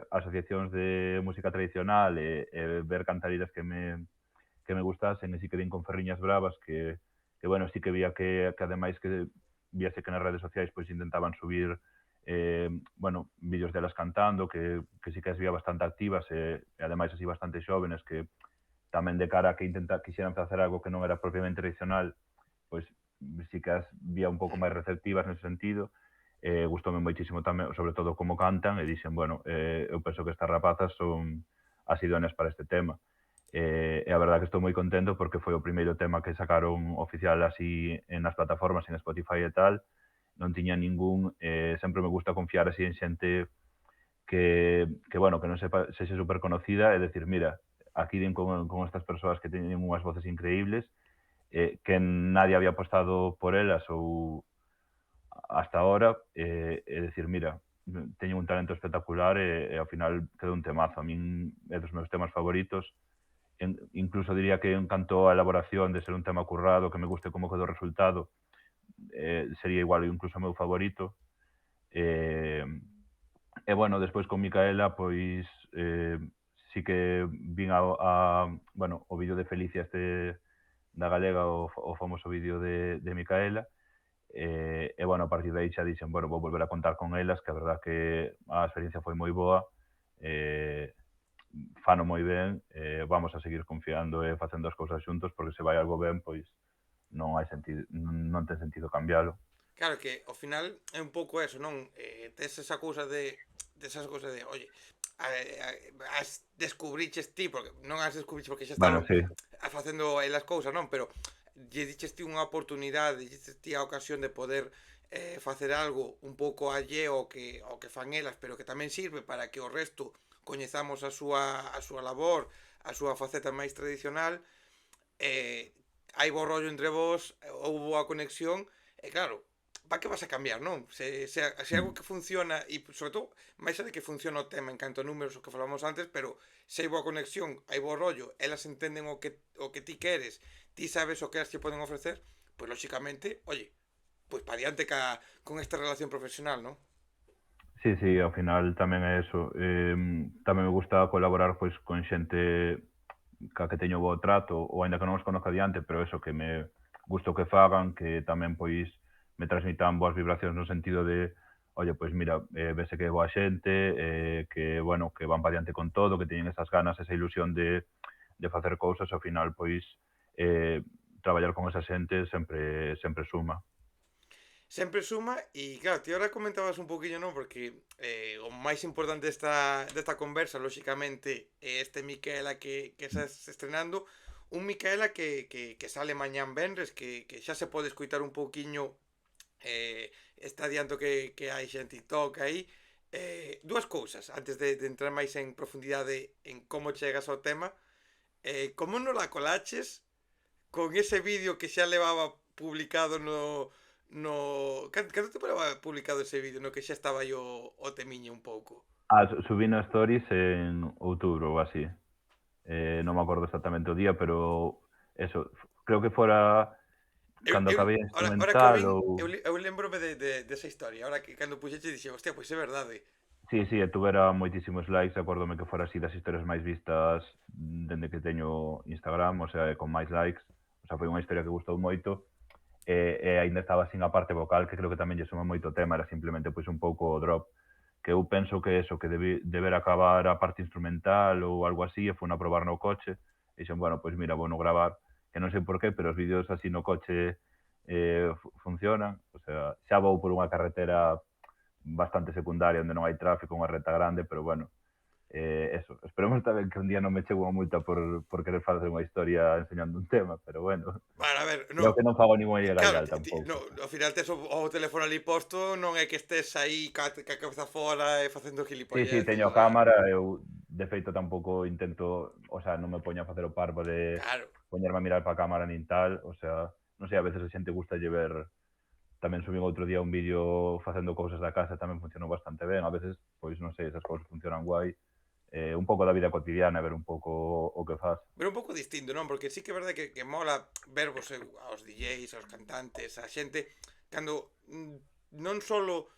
asociacións de música tradicional e ver cantareiras que me gustasen, e sí que din con Ferriñas Bravas, que bueno, sí que vía que ademais que víase que nas redes sociais pois intentaban subir bueno, vídeos delas cantando, que sí que as vía bastante activas e ademais así bastante xóvenes que tamén de cara a que quixeran facer algo que non era propiamente tradicional, pois sí que as vía un pouco máis receptivas nese sentido. Gustoume moitísimo tamén, sobre todo como cantan, e dixen, bueno, eu penso que estas rapazas son as idóneas para este tema. E a verdade que estou moi contento porque foi o primeiro tema que sacaron oficial así nas plataformas, en Spotify e tal, non tiña ningún, sempre me gusta confiar así en xente que bueno, que non sexa super conocida e decir, mira, aquí din con estas persoas que teñen unhas voces increíbles, que nadie había apostado por elas ou hasta ahora, e decir, mira, teñen un talento espectacular e ao final quedou un temazo. A min é dos meus temas favoritos, incluso diría que en canto a elaboración de ser un tema currado, que me guste como quedou o resultado, sería igual incluso o meu favorito. E, bueno, despois con Micaela, pois sí que vin bueno, o vídeo de Felicia da Galega, o famoso vídeo de Micaela, bueno, a partir de aí xa dixen, bueno, vou volver a contar con elas, que a verdad que a experiencia foi moi boa, fano moi ben, vamos a seguir confiando e facendo as cousas xuntos, porque se vai algo ben, pois non hai sentido, non ten sentido cambialo. Claro que ao final é un pouco eso, non? Tes esa cousa desas cousas de, oye, as descubriches ti, porque non as descubriches porque xa Bueno, estaban sí, facendo elas cousas, non? Pero lle diches ti unha oportunidade, lle diches ti a ocasión de poder facer algo un pouco alleo ao que fan elas, pero que tamén sirve para que o resto coñezamos a súa labor, a súa faceta máis tradicional, hai bo rollo entre vos, houbo boa conexión, e claro, para que vas a cambiar, non? Se algo que funciona, e sobre todo, máis de que funciona o tema en canto a números, o que falamos antes, pero se hai boa conexión, hai bo rollo, elas entenden o que ti queres, ti sabes o que elas te poden ofrecer, pois lóxicamente, oye, pois para diante con esta relación profesional, non? sí, sí, ao final tamén é eso. Tamén me gusta colaborar pois con xente ca que teño bo trato, ou aínda que non os conozca diante, pero eso, que me gusto que fagan, que tamén pois me transmitan boas vibracións no sentido de, oye, pois mira, vese que é boa xente, que, bueno, que van pa diante con todo, que teñen esas ganas, esa ilusión de facer cousas, ao final, pois, eh, traballar con esa xente sempre suma. Sempre suma e claro, ti ahora comentabas un poquinho, non? Porque o máis importante desta conversa, lóxicamente, é este Micaela que estás estrenando, un Micaela que sale mañán venres, que xa se pode escoitar un pouquiño, está adianto que hai xa en TikTok aí. Dúas cousas, antes de entrar máis en profundidade en como chegas ao tema, como non la colaches con ese vídeo que xa levaba publicado Cando te levaba publicado ese vídeo no que xa estaba aí o temiño un pouco? Subí no Stories en outubro ou así. Non me acordo exactamente o día, pero eso, creo que fora cando acabei a Ahora que o instrumental vin, ou... eu lémbrome desa historia. Ahora que cando puxeche dixe, hostia, pois é verdade. Sí, sí, e tuvera moitísimos likes, acórdome que fora así das historias máis vistas dende que teño Instagram, o sea, con máis likes, o sea, foi unha historia que gustou moito, e aínda estaba sin a parte vocal, que creo que tamén lle suma moito o tema, era simplemente pois un pouco o drop, que eu penso que eso, que deber acabar a parte instrumental ou algo así, e foi a probar no coche, e dixen, bueno, pois mira, vou no gravar, que non sei por qué, pero os vídeos así no coche funcionan, o sea, xa vou por unha carretera bastante secundaria onde non hai tráfico, unha reta grande, pero bueno, eso, esperemos tamén que un día non me chegue unha multa por querer facer unha historia enseñando un tema, pero bueno, Para, a ver, creo no, que non fago ninguna claro, ilegal no, tampouco. ao final tes o teléfono ali posto, non é que estés aí ca cabeza fora e facendo Sí, sí, gilipolleces, teño o a sea, cámara, eu de feito tampouco intento, o sea, non me poño a facer o parvo de claro. poñerme a mirar para a cámara nin tal, o sea, non sei, a veces a xente gustalle ver, tamén subín outro día un vídeo facendo cousas da casa, tamén funcionou bastante ben, a veces, pois non sei, esas cousas funcionan guai, un pouco da vida cotidiana, ver un pouco o que fas. Pero un pouco distinto, non? Porque sí que é verdade que mola vervos aos DJs, aos cantantes, a xente, cando non solo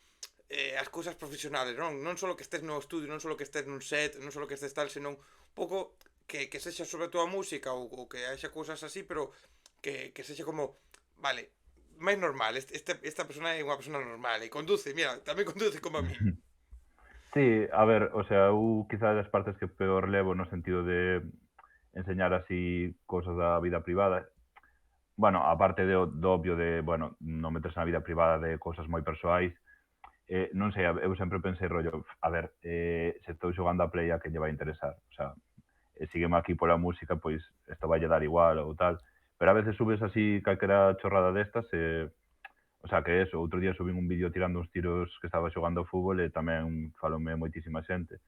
as cousas profesionales, non? Non solo que estés no estudio, non solo que estés nun set, non solo que estés tal, senón un pouco que sexa sobre todo a música ou que haxa cousas así, pero que sexa como, vale, máis normal, esta persona é unha persona normal e conduce, mira, tamén conduce como a min. Sí, a ver, o sea, eu quizá das partes que peor levo no sentido de enseñar así cosas da vida privada. Bueno, aparte do obvio de, bueno, non meterse na vida privada de cousas moi persoais, non sei, eu sempre pensei rollo, a ver, se estou xogando a Play a quen lle vai interesar, o sea, sígueme aquí pola música, pois isto vai dar igual ou tal, pero a veces subes así calquera chorrada destas e, o sea, que eso, outro día subín un vídeo tirando uns tiros que estaba xogando ao fútbol e tamén faloume moitísima xente.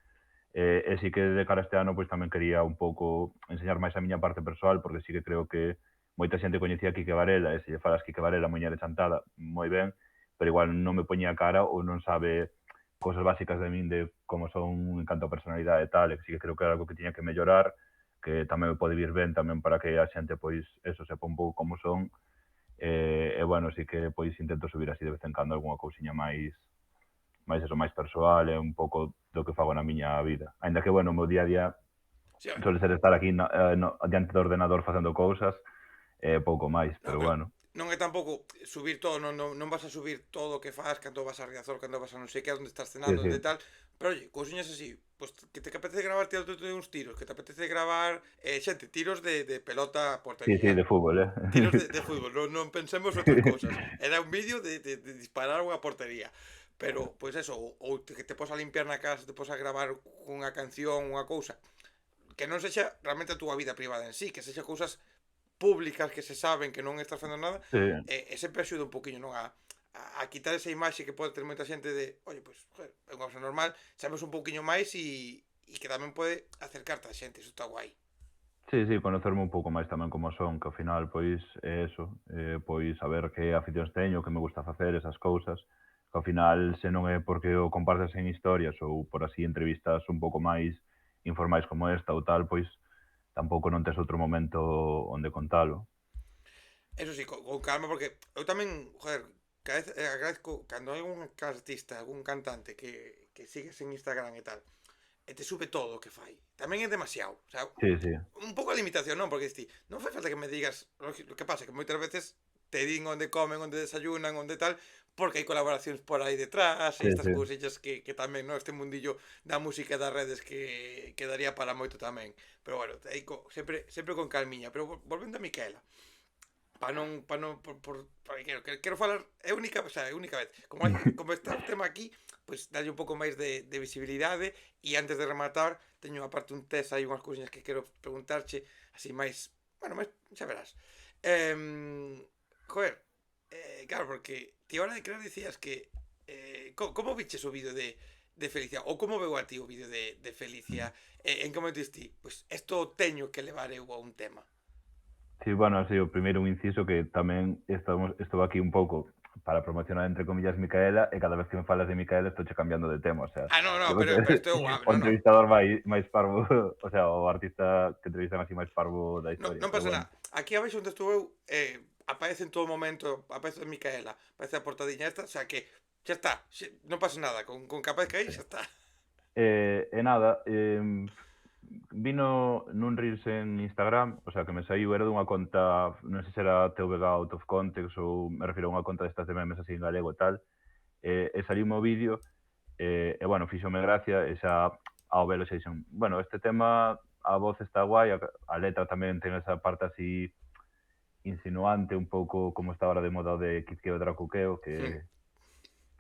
E si que de cara a este ano pois tamén quería un pouco enseñar máis a miña parte persoal, porque sí que creo que moita xente coñecía a Quique Varela, e se lle falas Quique Varela, Muñeira Chantada, moi ben, pero igual non me poñía cara ou non sabe cosas básicas de min de como son en canto a personalidade e tal, e que sí que creo que era algo que tiña que mellorar, que tamén me pode vir ben tamén para que a xente pois eso sepa un pouco como son, e bueno, sí que pois intento subir así de vez en cando algunha cousiña máis eso, máis persoal e un pouco do que fago na miña vida. Aínda que, bueno, o meu día a día Sí, suele ser estar aquí diante do ordenador facendo cousas e pouco máis, no, pero pero bueno. non é tampouco subir todo, non vas a subir todo o que faz, cando vas a Riazor, cando vas a non sei que, onde estás Sí, cenando, sí. onde tal, pero oye, cousiñas así, pues que te apetece gravar tirando de uns tiros, que te apetece gravar, xente, tiros de pelota a Sí, sí, portería, de fútbol, tiros de fútbol, non pensemos outras cousas, era un vídeo de disparar unha portería, pero, pois eso, que te pos a limpiar na casa, te pos a gravar unha canción, unha cousa, que non sexa realmente a túa vida privada en sí, que sexa cousas públicas que se saben que non estás facendo nada, Sí, e sempre axuda un poquinho, non? A quitar esa imaxe que pode ter moita xente de, oye, pois, joder, é unha cosa normal, sabes un poquinho máis e que tamén pode acercarte a xente, iso está guai. sí, sí, conocerme un pouco máis tamén como son, que ao final, pois, é eso, pois saber que aficións teño, que me gusta facer, esas cousas, que ao final, se non é porque o compartes en historias ou por así entrevistas un pouco máis informais como esta ou tal, pois tampouco non tes outro momento onde contalo. Eso sí, con calma, porque eu tamén, joder, cada vez agradezco cando hai un artista, algún cantante que sigues en Instagram e tal, e te sube todo o que fai. Tamén é demasiado. O sea, Sí, sí, un pouco de limitación, non? Porque ti, non fai falta que me digas lo que pasa, que moitas veces te din onde comen, onde desayunan, onde tal, porque hai colaboracións por aí detrás e sí, estas sí. cousillas que tamén, non? Este mundillo da música e das redes que daría para moito tamén. Pero bueno, aí sempre con calmiña. Pero volvendo a Micaela, para non para, quero falar é única, o sea, é única vez. Como está o tema aquí, pois pues, dalle un pouco máis de visibilidade e antes de rematar, teño aparte un test aí unhas cousiñas que quero preguntarche, así máis, bueno, máis xa verás. Eh, joder, claro, porque ti ahora de crear dicías que como viches o vídeo de Felicia ou como veu a ti o vídeo de Felicia en que momento ti, pois pues, isto teño que levar eu a un tema. Sí, bueno, sí, o primeiro un inciso que tamén estou aquí un pouco para promocionar entre comillas Micaela e cada vez que me falas de Micaela estou cambiando de tema, o sea, Ah, no, no, debo ser pero esto é guapo, o no, no. entrevistador máis parvo, o sea, o artista que entrevistan así máis parvo da Non, historia, non pero pasa bueno. nada. Aquí abaixo onde estou eu, aparece en todo momento, aparece Micaela, aparece a portadiña esta, o sea que xa está, non pasa nada, con que aparezca aí Sí. xa está. E nada, vino nun Reels en Instagram, o sea, que me saiu, era dunha conta, non sei se era TVG Out of Context ou me refiro a unha conta destas de memes así en galego e tal, e saliu o vídeo, e bueno, fíxome gracia, e xa ao velo xa dixen, bueno, este tema, a voz está guai, a letra tamén ten esa parte así insinuante, un pouco como está ahora de moda o de Quizqueo e Dracuqueo, que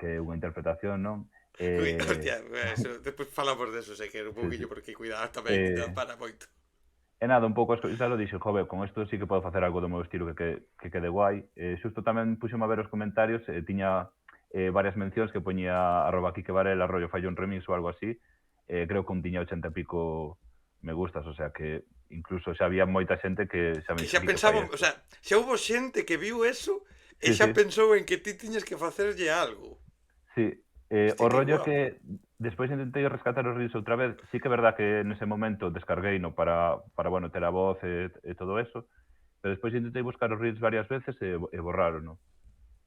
é unha interpretación, non? Ui, hostia, eso, despois falamos deso, se quero un Sí, sí. pouquillo, porque cuidado tamén, dá Eh, para moito. E nada, un pouco a escoitalo, dixo, joder, con isto sí que podo facer algo do meu estilo que quede guai. Xusto tamén puxome a ver os comentarios, tiña varias mencións que poñía @quiquevarela, rollo fallo un remix ou algo así, creo que un tiña 80 e pico me gustas, o sea que incluso xa había moita xente que xa me Que dixo xa aquí que fai pensaba, o isto. sea, xa houbo xente que viu eso e Sí, xa sí. pensou en que ti tiñas que facerlle algo. Sí, Hostia, o que rollo guapo. que despois intentei rescatar os reels outra vez, sí que é verdad que nese momento descargueino para bueno, ter a voz e todo eso, pero despois intentei buscar os reels varias veces e borrárono.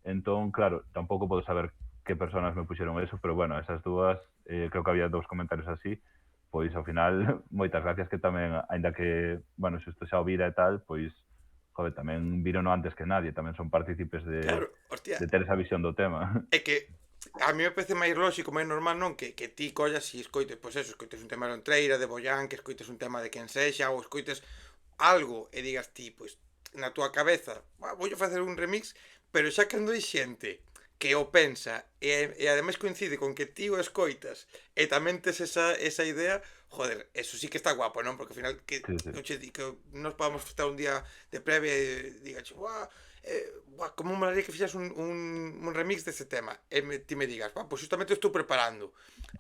Entón, claro, tampouco podo saber que personas me puxeron eso, pero bueno, esas dúas, creo que había 2 comentarios así, pois ao final, moitas gracias que tamén, aínda que, bueno, se isto xa o vira e tal, pois, joder, tamén vírono antes que nadie, tamén son partícipes Claro, hostia, de ter esa visión do tema. é que a mí me parece máis lógico, máis normal, non? Que ti collas e escoites, pois eso, escoites un tema de Lontreira, de Boyán, que escoites un tema de quen sexa, ou escoites algo e digas ti, pois, na túa cabeza, vou facer un remix, pero xa cando hai xente que o pensa e ademais coincide con que ti o escoitas e tamén tes esa idea, joder, eso sí que está guapo, non? Porque ao final Sí, sí. que nos podamos estar un día de previa e digache, como molaría que fixas un remix dese tema e ti me digas, pois justamente estou preparando.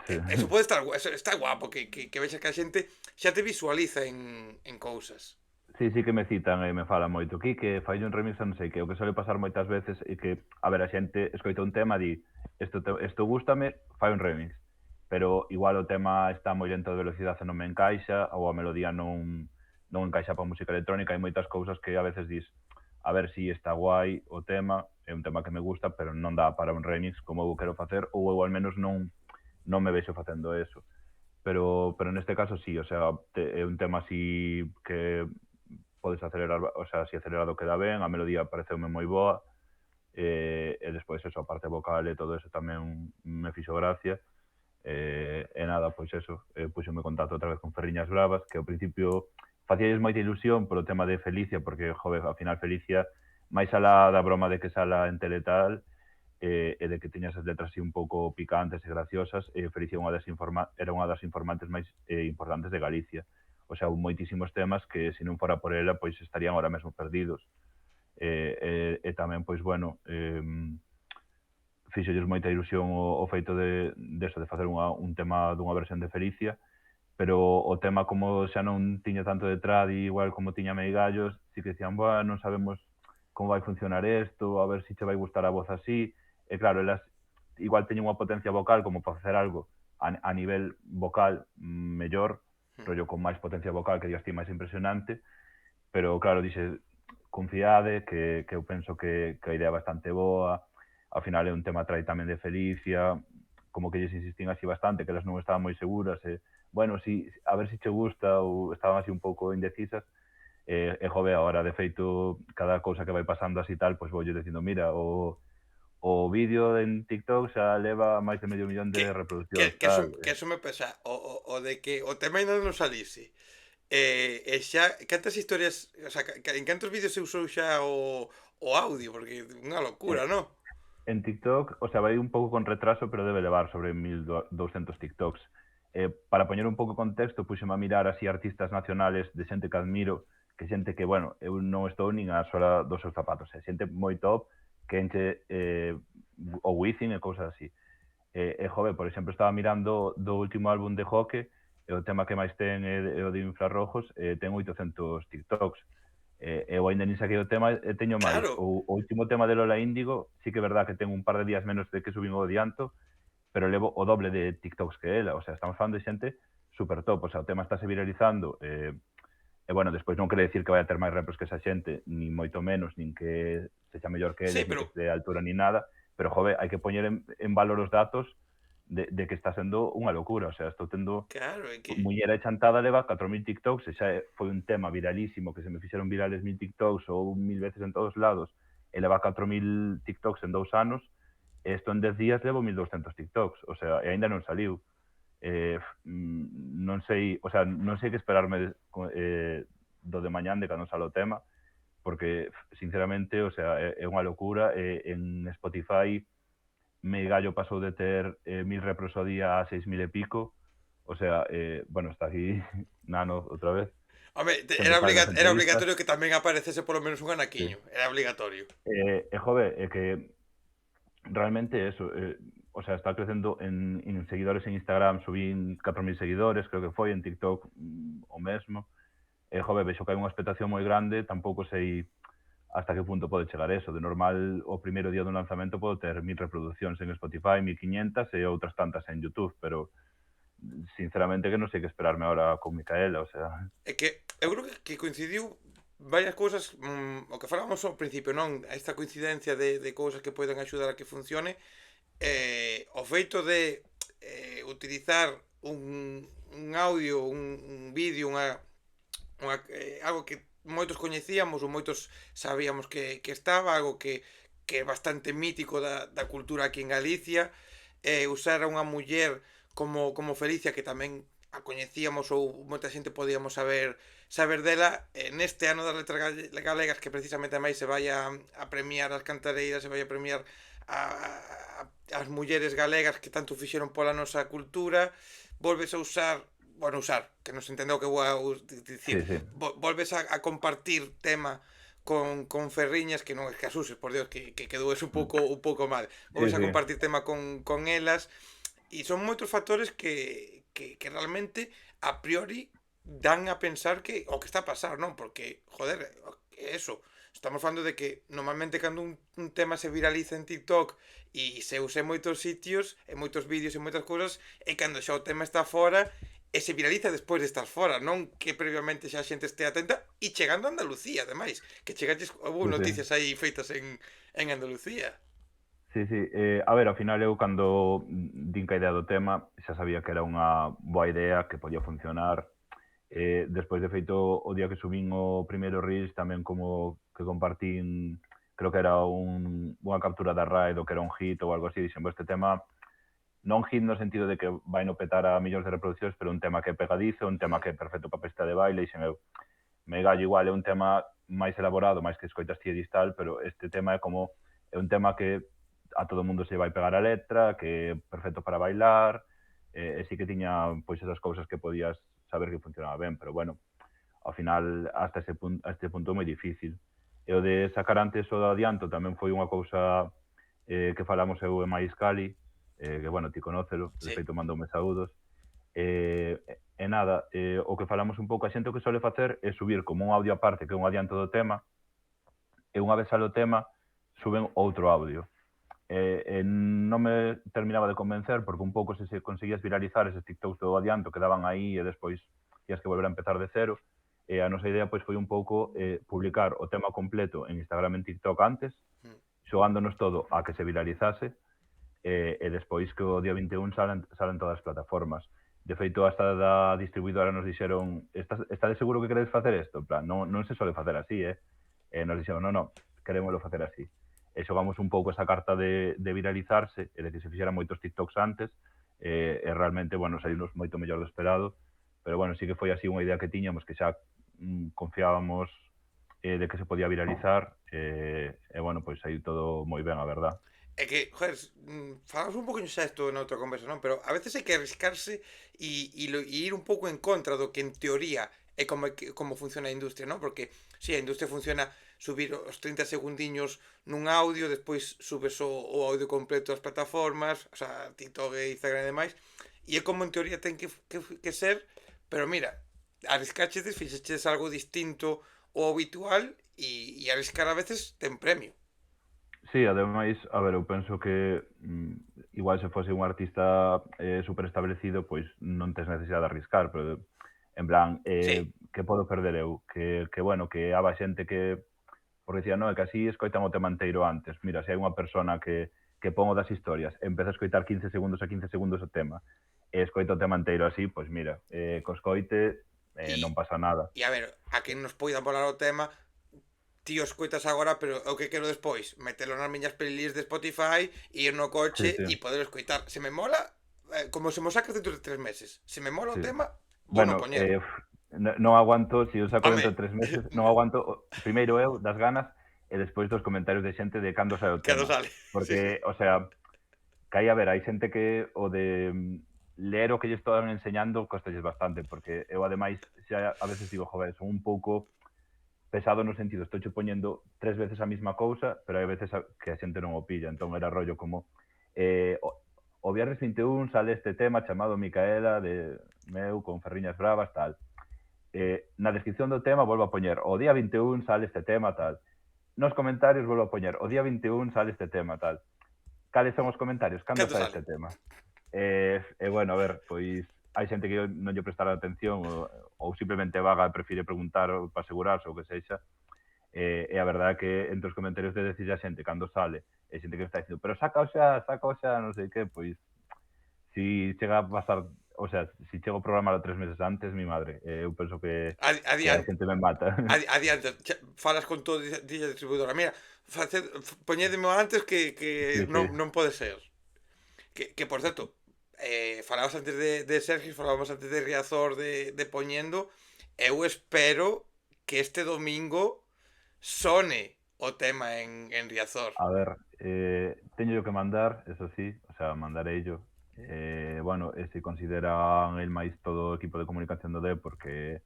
Sí. Eso pode estar, eso está guapo, que vexas que a xente xa te visualiza en cousas. Sí, sí que me citan e me falan moito. Quique, fai un remix a non sei que. O que suele pasar moitas veces é que, a ver, a xente escoita un tema, di, isto gústame, fai un remix. Pero igual o tema está moi lento de velocidade e non me encaixa, ou a melodía non encaixa para música electrónica. Hai moitas cousas que a veces dis, a ver si está guai o tema, é un tema que me gusta, pero non dá para un remix como eu quero facer, ou eu al menos non me vexo facendo eso. Pero neste caso sí, o sea, é un tema así que podes acelerar, o sea, si acelerado queda ben, a melodía pareceume moi boa, e despois eso, a parte vocal e todo eso tamén me fixo gracia, e nada, pois eso, puxome en contacto outra vez con Ferriñas Bravas, que ao principio facíalles moita ilusión polo tema de Felicia, porque, joder, ao final Felicia, máis alá da broma de que sala en tele tal, e de que tiñas as letras así un pouco picantes e graciosas, Felicia era unha das informantes máis importantes de Galicia. O sea, moitísimos temas que, se non fora por ela, pois estarían ahora mesmo perdidos. E tamén, pois, bueno, fixolles moita ilusión o feito de eso, de facer un tema dunha versión de Felicia, pero o tema, como xa non tiña tanto de tradi igual como tiña Meigallos, si que decían, non sabemos como vai funcionar isto, a ver se che vai gustar a voz así, e claro, elas igual teñen unha potencia vocal como para facer algo a nivel vocal mellor, rollo con máis potencia vocal, que digas ti, máis impresionante, pero claro, dixe, confiade, que eu penso que a idea é bastante boa, ao final é un tema trai tamén de Felicia, como que lles insistín así bastante, que elas non estaban moi seguras, bueno, si, a ver se che gusta, ou estaban así un pouco indecisas, jove, agora, de feito, cada cousa que vai pasando así tal, pois voulle dicindo, mira, o vídeo en TikTok xa leva máis de 500.000 de reproduccións, tal. Que eso me pesa, o de que o tema ainda non salise. E xa, cantas historias, o sea, en cantos vídeos se usou xa o audio, porque unha locura, Eh, non? En TikTok, o sea, vai un pouco con retraso, pero debe levar sobre 1.200 TikToks. Para poñer un pouco de contexto, puxeme a mirar así artistas nacionales de xente que admiro, que xente que, bueno, eu non estou nin a sola dos seus zapatos, xente moi top, que enche o Wisin e cousas así. Jove, por exemplo, estaba mirando do último álbum de Joque, e o tema que máis ten é o de Infrarrojos, ten 800 TikToks. Eu ainda nin saquei o tema e teño máis. Claro, O último tema de Lola Índigo, sí que é verdad que ten un par de días menos de que subín o adianto, pero levo o doble de TikToks que ela. O sea, estamos falando de xente super top. O sea, o tema estáse viralizando. E, bueno, despois non quere decir que vai a ter máis repros que esa xente, nin moito menos, nin que sexa mellor que sí, eles, nin que pero este de altura, nin nada, pero, jove, hai que poñer en valor os datos de que está sendo unha locura. O sea, estou tendo claro, é que Muñera e Chantada leva 4.000 TikToks e xa foi un tema viralísimo, que se me fixeron virales 1.000 TikToks ou 1.000 veces en todos lados, e leva 4.000 TikToks en 2 anos, e isto en 10 días levo 1.200 TikToks, o sea, e aínda non saliu. Non sei, o sea, non sei que esperarme do de mañán de cando sale o tema, porque, sinceramente, o sea, é unha locura, en Spotify Gallo pasou de ter 1.000 repros ao día a 6.000 e pico. O sea, bueno, está aquí Nano outra vez, home, sempre fai nas era entrevistas. obligatorio que tamén aparecese polo menos un Sí. anaquiño, era obligatorio. Jove, é que realmente eso, o sea, está crecendo en seguidores en Instagram, subín 4.000 seguidores, creo que foi, en TikTok o mesmo. Jove, vexo que hai unha expectación moi grande, tampouco sei hasta que punto pode chegar eso. De normal, o primeiro día do lanzamento podo ter 1.000 reproduccións en Spotify, 1.500 e outras tantas en YouTube, pero sinceramente que non sei que esperarme ahora con Micaela, o sea. É que eu creo que coincidiu varias cousas, o que falábamos ao principio, non? Esta coincidencia de cousas que poden axudar a que funcione, o feito de utilizar un audio, un vídeo, algo que moitos coñecíamos ou moitos sabíamos que estaba, algo que é bastante mítico da cultura aquí en Galicia, usar a unha muller como Felicia, que tamén a coñecíamos ou moita xente podíamos saber dela, neste ano das letras galegas, que precisamente máis se vai a premiar as cantareiras, se vai a premiar as mulleres galegas que tanto fixeron pola nosa cultura, volves a usar, bueno, usar, que non se entendeu o que vou a dicir, Sí, sí. volves a compartir tema con Ferriñas, que non é que asuses, por Dios, que quedou eso un pouco mal. Sí, Volves a sí. compartir tema con elas, e son moitos factores que realmente a priori dan a pensar que o que está a pasar, non? Porque, joder, eso, estamos falando de que normalmente cando un tema se viraliza en TikTok e se usa en moitos sitios, en moitos vídeos e moitas cousas, e cando xa o tema está fora e se viraliza despois de estar fora, non que previamente xa a xente este atenta e chegando a Andalucía, ademais, que chegaches, houve Sí, sí. noticias aí feitas en Andalucía. Sí, sí. A ver, ao final eu cando din que a idea do tema xa sabía que era unha boa idea, que podía funcionar. Despois, de feito, o día que subín o primeiro Reels tamén como que compartín, creo que era unha captura da RAE do que era un hit ou algo así, dixen, este tema non hit no sentido de que vai no petar a millóns de reproduccións, pero un tema que é pegadizo, un tema que é perfecto para pista de baile, dixen eu, Gallo igual é un tema máis elaborado, máis que escoitas ti e tal, pero este tema é un tema que a todo mundo se vai pegar a letra, que é perfecto para bailar, e sí que tiña pois esas cousas que podías saber que funcionaba ben, pero bueno, ao final a este punto é moi difícil. E o de sacar antes o do adianto tamén foi unha cousa que falamos eu e Maíscali, que bueno, ti conócelo, de Sí. feito mandoume saúdos, e nada, o que falamos un pouco, a xente o que sole facer é subir como un audio aparte que é un adianto do tema, e unha vez sale o tema, suben outro audio. Non me terminaba de convencer porque un pouco se conseguías viralizar eses TikToks do adianto quedaban aí e despois tías que volver a empezar de cero. E a nosa idea pois foi un pouco publicar o tema completo en Instagram e en TikTok antes, Mm. xogándonos todo a que se viralizase e despois que o día 21 salen todas as plataformas. De feito, hasta da distribuidora nos dixeron está de seguro que queredes facer isto? En plan, non se sole facer así, E nos dixeron, non, queremoslo facer así. E xogamos un pouco esa carta de viralizarse e de que se fixeran moitos TikToks antes e realmente, bueno, saímos moito mellor do esperado, pero bueno, sí que foi así unha idea que tiñamos que xa confiábamos de que se podía viralizar e bueno, pois aí todo moi ben, a verdad. É que, joder, falamos un poquinho xa isto noutra conversa, non? Pero a veces hai que arriscarse e ir un pouco en contra do que en teoría é como funciona a industria, non? Porque, si, a industria funciona subir os 30 segundiños nun audio, despois subes o audio completo ás plataformas, o sea, TikTok e Instagram e demais, e é como en teoría ten que ser, pero mira, arriscachedes, fixeches algo distinto ao habitual e arriscar a veces ten premio. Sí, ademais, a ver, eu penso que igual se fose un artista super establecido, pois non tes necesidade de arriscar, pero en plan, Sí, que podo perder eu? Que bueno, que haba xente que, porque dicía, non, é que así escoitan o tema inteiro antes. Mira, se hai unha persona que pon o das historias, empeza a escoitar 15 segundos a 15 segundos o tema, e escoita o tema inteiro así, pois mira, co escoite non e pasa nada. a ver, a quen nos poida volar o tema, tío, escoitas agora, pero o que quero despois, metelo nas miñas playlists de Spotify, ir no Sí, coche sí, e poder escoitar. Se me mola, como se mo sacas dentro de 3 meses. Se me mola o sí. tema, bueno Bueno, poñer. non aguanto, se o saco Home, dentro de 3 meses, non aguanto, primeiro eu, das ganas, e despois dos comentarios de xente de cando sae o cando tema. sale. Sí, sí. Porque, o sea, que aí, a ver, hai xente que o de ler o que lle están enseñando costalles bastante, porque eu, ademais, xa a veces digo, joder, son un pouco pesado no sentido, estou che poñendo 3 veces a mesma cousa, pero hai veces que a xente non o pilla, entón era rollo como o viernes 21 sale este tema chamado Micaela de meu con Ferriñas Bravas, tal. Na descripción do tema volvo a poñer o día 21 sale este tema, tal. Nos comentarios volvo a poñer o día 21 sale este tema, tal. Cales son os comentarios? Cando Cando sae sale. este tema? Bueno, a ver, pois hai xente que non lle prestará atención ou simplemente vaga e prefire preguntar para asegurarse ou que sexa. E a verdade é que entre os comentarios de decir a xente cando sale, e xente que está dicindo, pero saca o xa, non sei que, pois si chega a pasar, o sea, si chego a programalo 3 meses antes, mi madre, eu penso que a Adiante, xente me mata. adiante, falas con todo, dilla distribuidora. Mira, poñédemo antes que Sí, non, sí. non pode ser. Que por certo, falabas antes de Sergio, falábamos antes de Riazor de Poñendo, eu espero que este domingo sone o tema en Riazor. A ver, teño yo que mandar, eso sí, o sea, mandareillo. Bueno, se consideran el máis todo o equipo de comunicación do D porque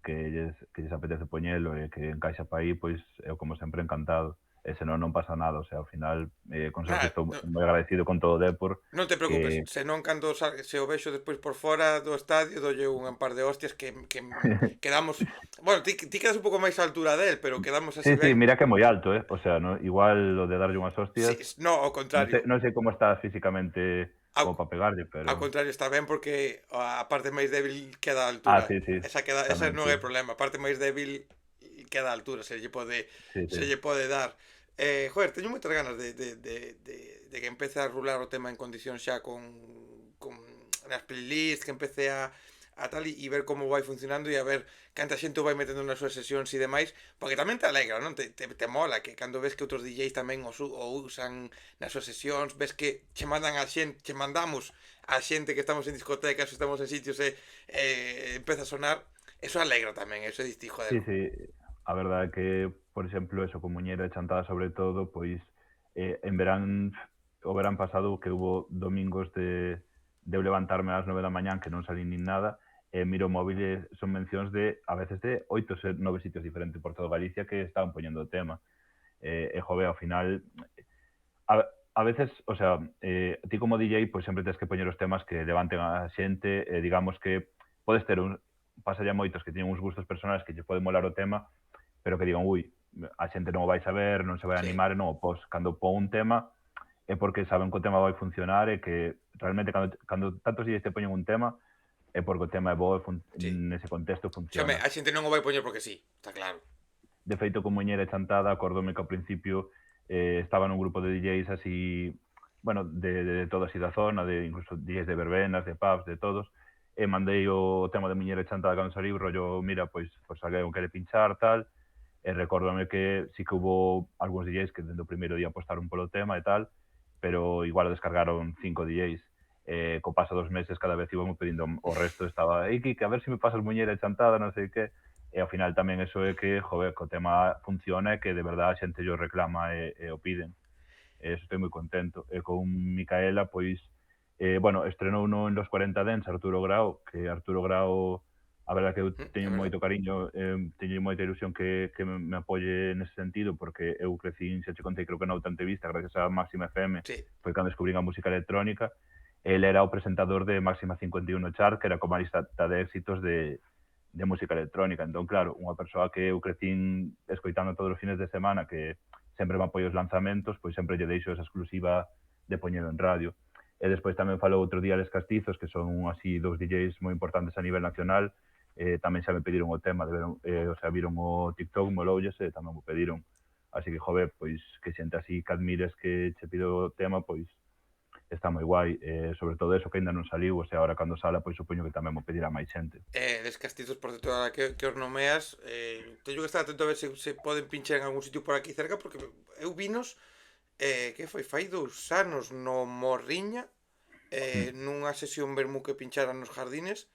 que lles apetece poñelo e que encaixa para aí, pois eu como sempre encantado. E senón non pasa nada, o sea, ao final, con Sergio Nada, estou moi agradecido con todo o Depor, non te preocupes, que senón cando se o vexo despois por fora do estadio, dolle un par de hostias quedamos... Bueno, ti quedas un pouco máis á altura del, pero quedamos así sí, sí, ben. mira que é moi alto, o sea, no, igual lo de darlle unhas Sí, hostias, no, ao contrario. non sei como estás físicamente Ao, como para pegarlle, ao pero contrario, está ben porque a parte máis débil queda á ah, altura. sí, sí, Esa tamén, non sí. é o problema. A parte máis débil queda á altura, Sí, sí. se lle pode dar. Joder, teño moitas ganas de que empece a rular o tema en condición xa con nas playlists, que empece a tal e ver como vai funcionando e a ver canta xente o vai metendo nas súas sesións e demais, porque tamén te alegra, non? Te mola que cando ves que outros DJs tamén o usan nas súas sesións, ves que che mandan a xente, che mandamos a xente que estamos en discotecas, estamos en sitios empeza a sonar, eso alegra tamén, eso diste, joder. Sí, sí, a verdade é que, por exemplo, eso, con Muñeira e Chantada sobre todo, pois en verán, o verán pasado que hubo domingos de eu levantarme ás 9 da mañán que non salí nin nada, miro o móvil e son mencións de, a veces, de 8 ou 9 sitios diferentes por toda Galicia que estaban poñendo o tema. Jove, ao final, a veces, o sea, ti como DJ, pois sempre tens que poñer os temas que levanten a xente, digamos que podes ter pasaría moitos que teñen uns gustos personales que lle pode molar o tema, pero que digan, ui, a xente non o vai saber, non se vai Sí, animar e non o pos. Cando pon un tema é porque saben que o tema vai funcionar e que realmente cando tantos DJs te poñen un tema é porque o tema é bo e sí. nese contexto Xome, funciona. a xente non o vai poñer porque sí, está claro. De feito, con Muñeira e Chantada, acordome que ao principio estaba nun grupo de DJs así, bueno, de toda así da zona, de incluso DJs de verbenas, de pubs, de todos, e mandei o tema de Muñeira e Chantada cando saliu, rollo, mira, pois alguén o quere pinchar, tal, e recórdame que sí que hubo algúns DJs que dende o primeiro día apostaron polo tema e tal, pero igual o descargaron 5 DJs. Co paso dos meses cada vez íbamos pedindo o resto, estaba, Kike, a ver se me pasas Muñeira e Chantada, non sei que, e ao final tamén eso é que, joder, que o tema funciona e que de verdade a xente yo reclama e o piden. E eso estoy moi contento. E con Micaela, pois, bueno, estrenou no en Los 40 Dents Arturo Grau, que Arturo Grau, a verdade que eu É teño verdad. moito cariño, teño moita ilusión que me apoie nese sentido, porque eu crecí, xa che contei, creo que noutra entrevista, gracias a Máxima FM, Sí. foi cando descubrín a música electrónica. El era o presentador de Máxima 51 Chart, que era como a lista de éxitos de música electrónica. Entón, claro, unha persoa que eu crecín escoitando todos os fines de semana, que sempre me apoio os lanzamentos, pois sempre lle deixo esa exclusiva de poñelo en radio. E despois tamén falou outro día Les Castizos, que son así dous DJs moi importantes a nivel nacional, tamén xa me pediron o tema, o sea, viron o TikTok, moloulles e tamén me pediron. Así que, joder, pois que xente así que admires que che pido o tema, pois está moi guai, sobre todo eso que aínda non saliu, o sea, ahora cando sala, pois supoño que tamén mo pedirá máis xente. Des castizos, por certo, ahora que os nomeas, teño que estar atento a ver se poden pinchar en algún sitio por aquí cerca, porque eu vinos, que foi, fai 2 anos no Morriña, Mm. nunha sesión vermú que pincharan nos jardines,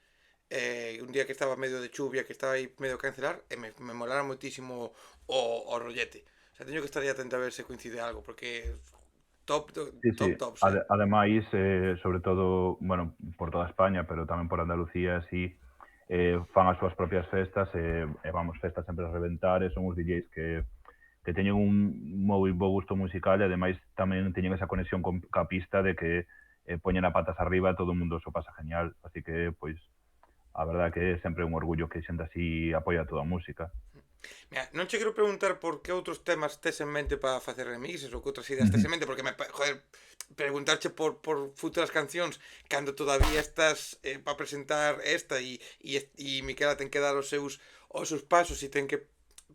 un día que estaba medio de chuvia, que estaba aí medio cancelar, e me molara moitísimo o rollete. O sea, teño que estar aí atento a ver se coincide algo, porque top, Sí, sí. top tops, eh. Ademais, sobre todo, bueno, por toda España, pero tamén por Andalucía, así, fan as súas propias festas, e vamos, festas sempre a reventar, e son os DJs que teñen un moi bo gusto musical e ademais tamén teñen esa conexión ca pista de que poñen a patas arriba e todo o mundo so pasa genial. Así que, pois, a verdade que é sempre un orgullo que xente así apoia toda a música. Mira, non che quero preguntar por que outros temas tes en mente para facer remixes ou que outras ideas tes Ujú. en mente, porque joder, preguntarche por futuras cancións cando todavía estás para presentar esta e Miquela ten que dar os seus pasos e ten que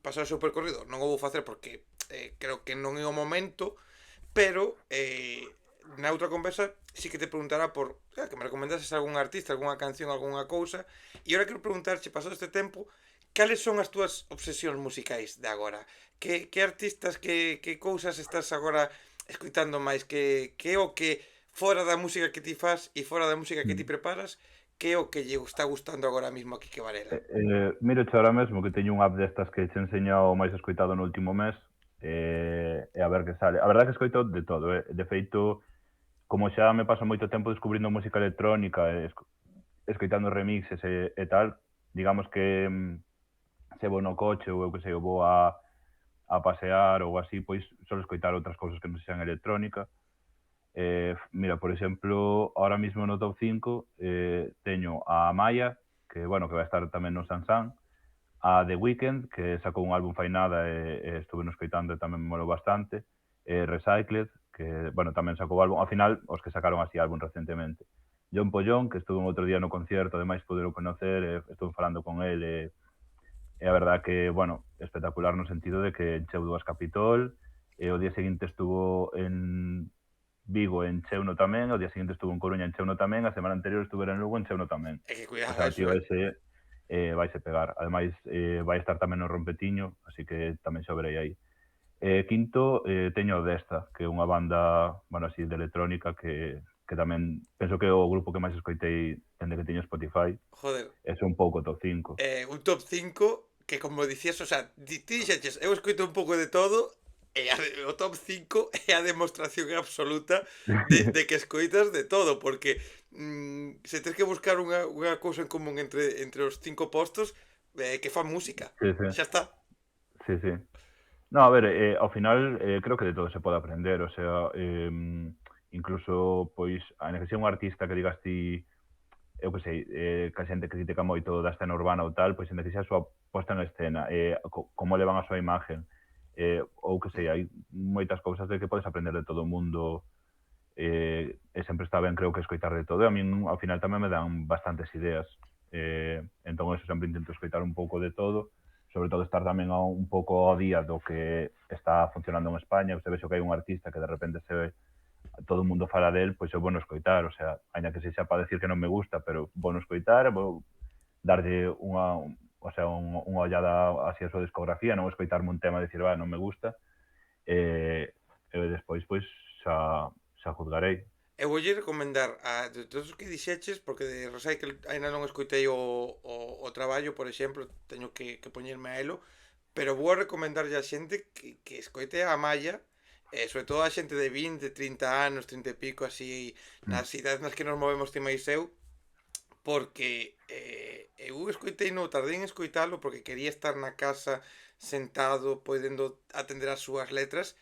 pasar o seu percorrido. Non o vou facer porque creo que non é o momento, pero na outra conversa sí que te preguntará por que me recomendases algún artista, algunha canción, algunha cousa, e agora quero preguntarche, pasado este tempo, cales son as túas obsesións musicais de agora? Que artistas, que cousas estás agora escoitando máis? Que é o que fora da música que ti fas e fora da música que ti Mm. preparas, que é o que lle está gustando agora mismo a Quique Varela? Míroche ahora mesmo que teño un app destas que che enseña o máis escoitado no último mes, e a ver que sale. A verdade que escoito de todo, de feito, como xa me paso moito tempo descubrindo música electrónica e escoitando remixes e tal, digamos que se vou no coche ou eu que sei, eu vou a pasear ou así, pois solo escoitar outras cousas que non sean electrónica. Mira, por exemplo, ahora mismo no top 5 teño a Maya, que, bueno, que vai estar tamén no Sansan, a The Weeknd, que sacou un álbum fai nada e estuve no escoitando e tamén me molou bastante, Recycled, que, bueno, tamén sacou álbum, ao final, os que sacaron así álbum recentemente. John Pollón, que estuve un outro día no concerto, ademais poderlo conocer, estuve falando con el, e a verdad que, bueno, espectacular no sentido de que encheu dúas Capitol, e o día seguinte estuvo en Vigo encheuno tamén, o día seguinte estuvo en Coruña encheuno tamén, a semana anterior estuve en Lugo encheuno tamén. É que O cuidado sea, o eso, tío ese vaise pegar. Ademais, vai estar tamén no Rompetiño, así que tamén xa o verei aí. Quinto, teño o Desta, que é unha banda, bueno, así, de electrónica que tamén penso que é o grupo que máis escoitei dende que teño Spotify, Joder, e son un pouco top 5. un top 5 que, como dicías, o sea, ti dixeches, eu escoito un pouco de todo, O top 5 é a demostración absoluta de que escoitas de todo, porque se tens que buscar unha cousa en común entre os 5 postos, que fan música. Sí, sí, Xa está. sí, sí. No, a ver, ao final, creo que de todo se pode aprender, o sea, incluso, pois, a que sea un artista que digas ti, eu que sei, que a xente critica moito da escena urbana ou tal, pois, en que sea a súa posta en escena, como levan a súa imagen, ou que sei, hai moitas cousas de que podes aprender de todo o mundo, e sempre está ben, creo que escoitar de todo, e a min, ao final, tamén me dan bastantes ideas, entón, eso, sempre intento escoitar un pouco de todo, sobre todo estar tamén un pouco ao día do que está funcionando en España, se vexo que hai un artista que de repente todo o mundo fala del, pois é bueno escoitar, o sea, aínda que sexa para decir que non me gusta, pero bueno escoitar, vou darlle o sea, unha ollada así a súa discografía, non escoitarme un tema e dicir, non me gusta, e despois, pois, xa juzgarei. Eu voulle recomendar de todos os que dixeches, porque de Recycle aínda non escoitei o traballo, por exemplo, teño que poñerme a elo, pero vou a recomendarlle a xente que escoite a Maya, sobre todo a xente de 20, 30 anos, 30 e pico, así, Mm. nas idades nas que nos movemos ti máis eu, porque eu escoitei no tardei en escoitalo porque quería estar na casa sentado, podendo atender as súas letras,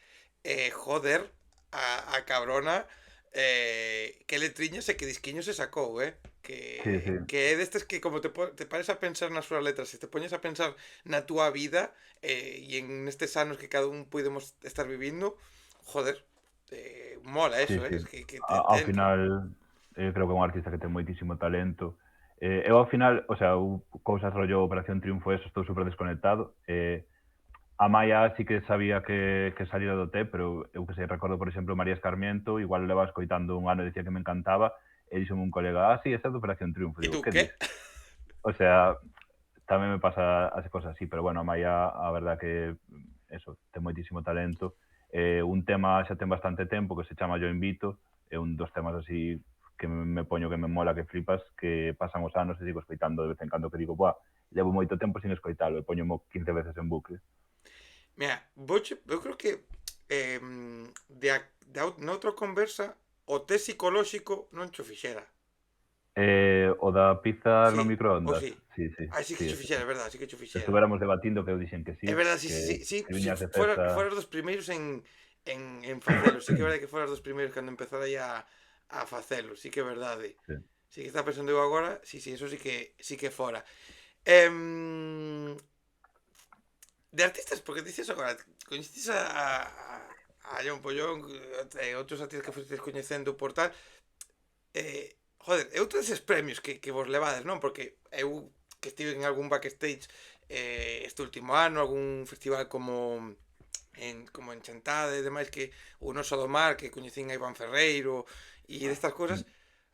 joder, a cabrona, que letriñas e que disquiños se sacou, Sí, sí. que é destes que como te pares a pensar nas súas letras, se te poñes a pensar na túa vida e en nestes anos que cada un podemos estar vivindo, joder, mola Sí, eso, sí. es que te Ao entra. final, creo que é un artista que ten moitísimo talento. Eu ao final, o sea, cousas rollo Operación Triunfo, eso, estou super desconectado. A Maia sí que sabía que salía do té, pero eu que sei, recordo, por exemplo, María Escarmiento, igual leva escoitando un ano e dicía que me encantaba, e dixome un colega, sí, esa é de Operación Triunfo. E Digo, tú, que dis? que? O sea, tamén me pasa as cosas así, pero bueno, a Maia, a verdad que, eso, ten moitísimo talento. Un tema xa ten bastante tempo que se chama Yo Invito, é un dos temas así que me poño que me mola, que flipas, que pasan os anos e sigo escoitando de vez en cando que digo, buah, levo moito tempo sin escoitalo e poñomo 15 veces en bucle. Mira, eu creo que noutra conversa o test psicolóxico non cho fixera. O da pizza no Sí, ou microondas, sí. sí, sí, Ah, sí sí, que cho ese sí. fixera, é verdad, sí que cho Se fixera. estuvéramos debatindo que eu dixen que sí, É verdade, sí, sí, sí, sí, que sí, viñas de festa. foras dos primeiros en facelo. Sí que é verdade que foras dos primeiros cando empezara aí a facelo, sí que é verdade. Sí. Sí que está pensando eu agora, sí, sí, eso sí que fora. Em, de artistas, porque dices agora, coñeces a John Pollón e outros artistas que fostes coñecendo por tal, joder, é outro deses premios que vos levades, non? Porque eu que estive en algún backstage este último ano, algún festival como en Chantada e demais que o Noso do Mar, que coñecín a Iván Ferreiro e destas Mm. cousas,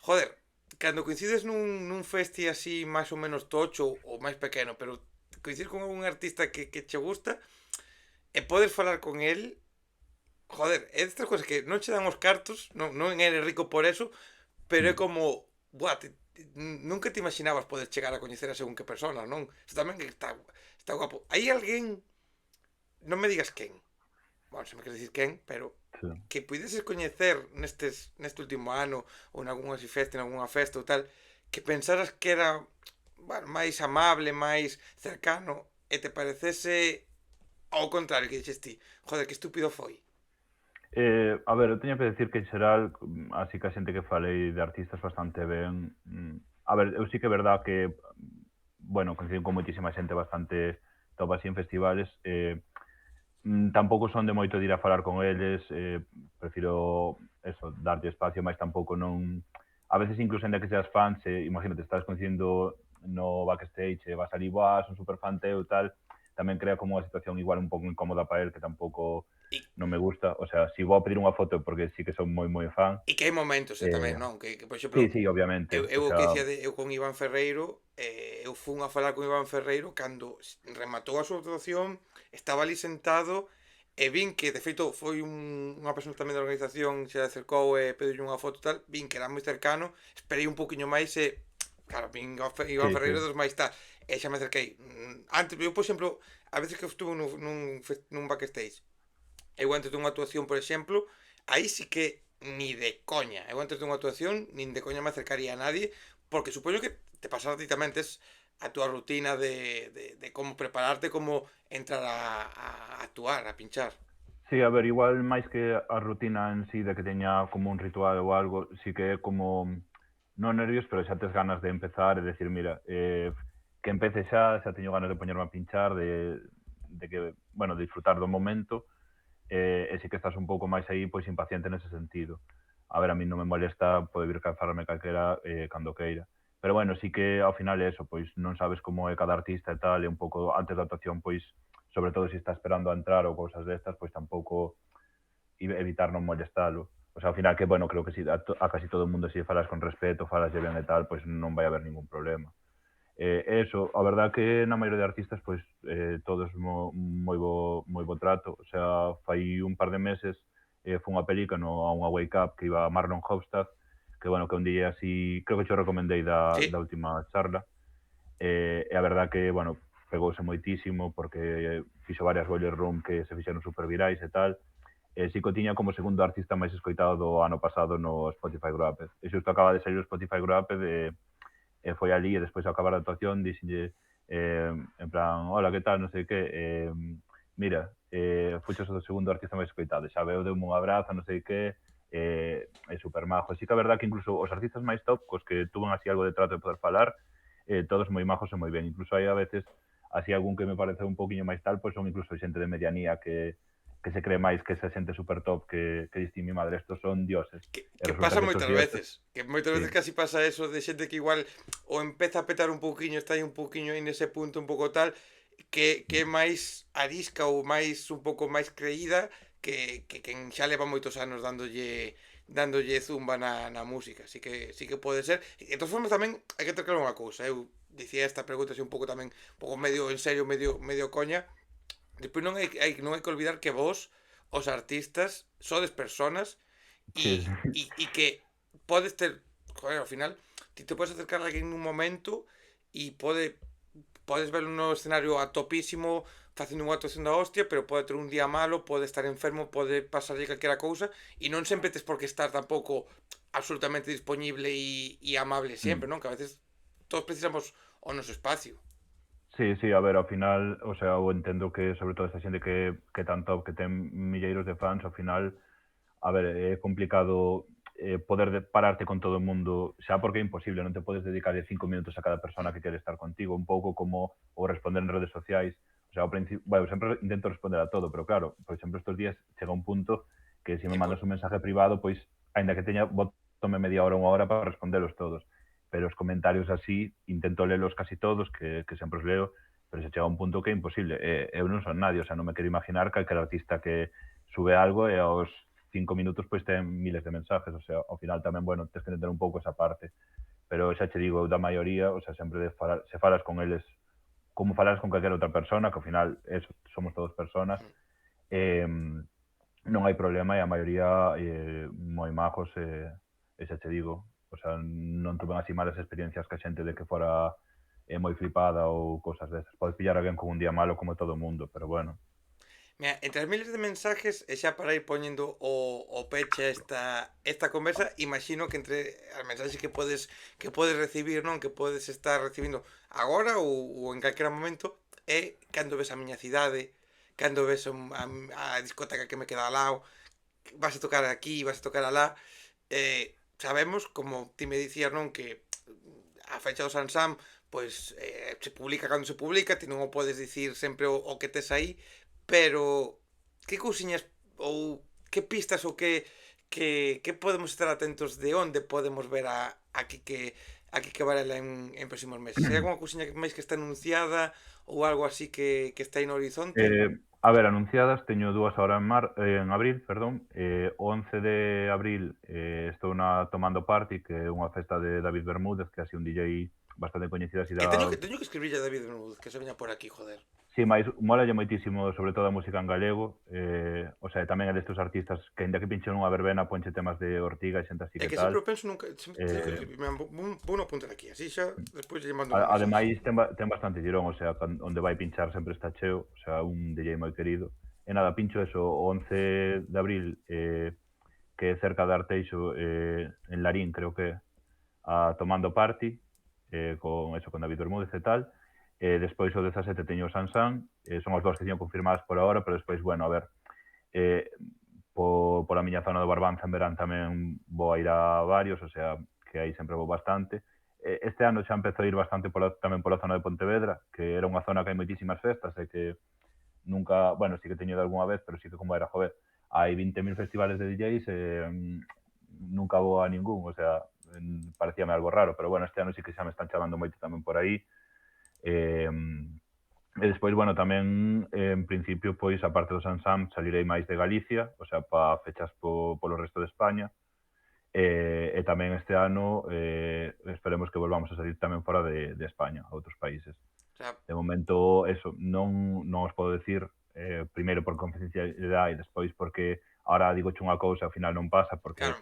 joder, cando coincides nun festi así máis ou menos tocho ou máis pequeno, pero coincides con algún artista que che gusta e podes falar con el, joder, é destas cousas que non che dan os cartos, non eres rico por eso, pero é Mm. como, buah, nunca te imaginabas poder chegar a coñecer a según que personas, non? Isto tamén que está guapo. Hai alguén, non me digas quen, bueno, se me queres dicir quen, pero Sí. que puideses coñecer neste último ano ou nalgúnha festa, nalgúnha festa ou tal, que pensaras que era, bueno, máis amable, máis cercano e te parecese ao contrario, que dixes ti, joder, que estúpido foi. A ver, eu teño que decir que en xeral, así que a xente que falei de artistas bastante ben, a ver, eu sí que é verdad que, bueno, coincido con moitísima xente bastante top así en festivales, tampouco son de moito de ir a falar con eles, prefiro eso, darlle espacio, máis tampouco non, a veces incluso ainda que seas fans, imagínate, estás coincidindo no backstage, vas ali, buah, son super fan teu, tal, tamén crea como unha situación igual un pouco incómoda para el, que tampouco E, non me gusta, o sea, si vou a pedir unha foto porque sí que son moi moi fan, e que hai momentos, tamén, eh, non? Que por exemplo, sí, sí, obviamente, eu o o que sea, dicía eu con Iván Ferreiro, eu fun a falar con Iván Ferreiro cando rematou a súa actuación, estaba ali sentado e vin que, de feito, foi unha persona tamén da organización, se acercou e pediu unha foto e tal, vin que era moi cercano, esperei un poquinho máis e, claro, vin Iván sí, sí, Ferreiro dos máis tal, e xa me acerquei. Antes, eu, por exemplo, a veces que estuve nun backstage, eu antes dunha actuación, por exemplo, aí sí que ni de coña. Eu antes dunha actuación, nin de coña me acercaría a nadie, porque supoño que te pasará a ti tamén, tes a túa rutina de como prepararte, como entrar a actuar, a pinchar. Sí, a ver, igual máis que a rutina en sí de que teña como un ritual ou algo, sí que é como non nervios, pero xa tes ganas de empezar e decir, mira, que empece xa teño ganas de poñerme a pinchar, de que, bueno, de disfrutar do momento, e si que estás un pouco máis aí, pois impaciente nese sentido. A ver, a mí non me molesta poder vir calzarme calquera cando queira. Pero bueno, sí que ao final é eso, pois non sabes como é cada artista e tal, e un pouco antes da actuación, pois, sobre todo se está esperando a entrar ou cousas destas, pois tampouco evitar non molestalo. O sea, ao final que, bueno, creo que si a casi todo o mundo se falas con respeto, falas ben e tal, pois non vai haber ningún problema. Eso, a verdad que na maioría de artistas, pois, todos moi bo trato. O sea, fai un par de meses fun a pelica a unha Wake Up que iba a Marlon Hofstad, que, bueno, que un día así, creo que xo recomendei da Sí, última charla, e a verdad que, bueno, pegouse moitísimo porque fixo varias boiler room que se fixeron super virais e tal, e si que tiña como segundo artista máis escoitado do ano pasado no Spotify Wrapped. E xusto acaba de salir o Spotify Wrapped e foi ali e despois ao acabar a actuación dixenlle en plan, hola, que tal, non sei que, mira, fuches o segundo artista máis escoitado, xa veo, deu un abrazo, non sei que, é super majo. Así que a verdad que incluso os artistas máis top, cos que tuven así algo de trato de poder falar, todos moi majos e moi ben. Incluso hai a veces así algún que me parece un poquinho máis tal, pois son incluso xente de medianía que se cree máis que esa xente super top que diste mi madre, estos son dioses. E que resulta pasa que estos moitas dioses, veces. Que moitas sí, veces casi pasa eso de xente que igual o empeza a petar un pouquiño, está aí un pouquiño aí nese punto un pouco tal, que é máis arisca ou máis un pouco máis creída que quen xa leva moitos anos dándolle zumba na música. Sí que pode ser. E de todas formas tamén hai que ter claro unha cousa. Eu dicía esta pregunta así un pouco tamén, un pouco medio en serio, medio coña. Despois non hai que olvidar que vos, os artistas, sodes personas sí, e que podes ter, joder, ao final, ti te podes acercar a alguén nun momento e podes verlo no escenario a topísimo facendo unha actuación da hostia, pero pode ter un día malo, pode estar enfermo, pode pasarlle calquera cousa e non sempre tes por que estar tampouco absolutamente disponible e amable sempre, non? Que a veces todos precisamos o noso espacio. sí, sí, a ver, ao final, o sea, eu entendo que sobre todo esta xente que tan top, que ten milleiros de fans, ao final, a ver, é complicado poder pararte con todo o mundo, xa porque é imposible, non te podes dedicar 5 minutos a cada persona que quere estar contigo, un pouco como o responder en redes sociais, o sea, ao principio, bueno, sempre intento responder a todo, pero claro, por exemplo, estos días chega un punto que se me mandas un mensaje privado, pois, aínda que teña, tome media hora, unha hora para respondelos todos, pero os comentarios así, intento lelos casi todos, que sempre os leo, pero se chega un punto que é imposible. Eu non son nadie, o sea, non me quero imaginar calquer artista que sube algo e aos 5 minutos pois ten miles de mensajes, o sea, ao final tamén, bueno, tens que entender un pouco esa parte, pero xa che digo, da maioría, o sea, sempre se falas con eles como falas con calquera outra persona, que ao final somos todos personas, eh, non hai problema e a maioría moi majos e xa che digo, o sea, non tuve así malas experiencias ca xente de que fora moi flipada ou cousas desas. Podes pillar a alguén con un día malo como todo o mundo, pero bueno. Mira, entre as miles de mensajes, e xa para ir poñendo o peche a esta conversa, imagino que entre as mensaxes que podes recibir, non? Que podes estar recibindo agora ou en calquera momento, é cando ves a miña cidade, cando ves a discoteca que me queda ao lado, vas a tocar aquí, vas a tocar alá. Sabemos, como ti me dicías, non? Que a fecha do Sansam, pois se publica cando se publica, ti non o podes dicir sempre o que tes aí, pero que cousiñas ou que pistas ou que podemos estar atentos de onde podemos ver aquí que Varela en próximos meses? Hai algunha cousiña máis que está anunciada ou algo así que está aí no horizonte? A ver, anunciadas teño dúas ahora en abril, perdón. O 11 de abril estou na Tomando Party, que é unha festa de David Bermúdez, que é así un DJ bastante coñecido así Que teño da. que teño que escribirlle a David Bermúdez que se veña por aquí, joder. Sí, máis molalle moitísimo, sobre todo a música en galego, o sea, tamén é destes artistas que aínda que pinchen unha verbena ponche temas de Ortiga e xente así É que que tal. sempre o penso nunca, sempre teño que Eh, escribir, vou apuntar aquí, así xa despois lle mando un mensaxe. Ademais ten bastante tirón, o sea, onde vai pinchar sempre está cheo, o sea, un DJ moi querido. nada, pincho eso, o 11 de abril, que é cerca de Arteixo, en Larín, creo que, a Tomando Party, con eso, con David Bermúdez e tal. Despois o 17 teño o Sansán, son as dúas que teño confirmadas por ahora, pero despois, bueno, a ver, eh, pola miña zona do Barbanza en verán tamén vou a ir a varios, o sea, que aí sempre vou bastante. Este ano xa empezou a ir bastante tamén pola zona de Pontevedra, que era unha zona que hai moitísimas festas e que nunca, bueno, sí que teño de algunha vez, pero sí que como era, joder, hai 20.000 festivales de DJs e nunca vou a ningún, o sea, parecíame algo raro, pero bueno, este ano sí que xa me están chamando moito tamén por aí. E, e despois, bueno, tamén en principio, pois, a parte do Sansam, salirei máis de Galicia, o sea, pa fechas polo resto de España, e tamén este ano esperemos que volvamos a salir tamén fora de España, a outros países. O sea, De momento, eso, non os podo decir, primeiro por confidencialidade e despois porque ahora digoche unha cousa, ao final non pasa, porque claro,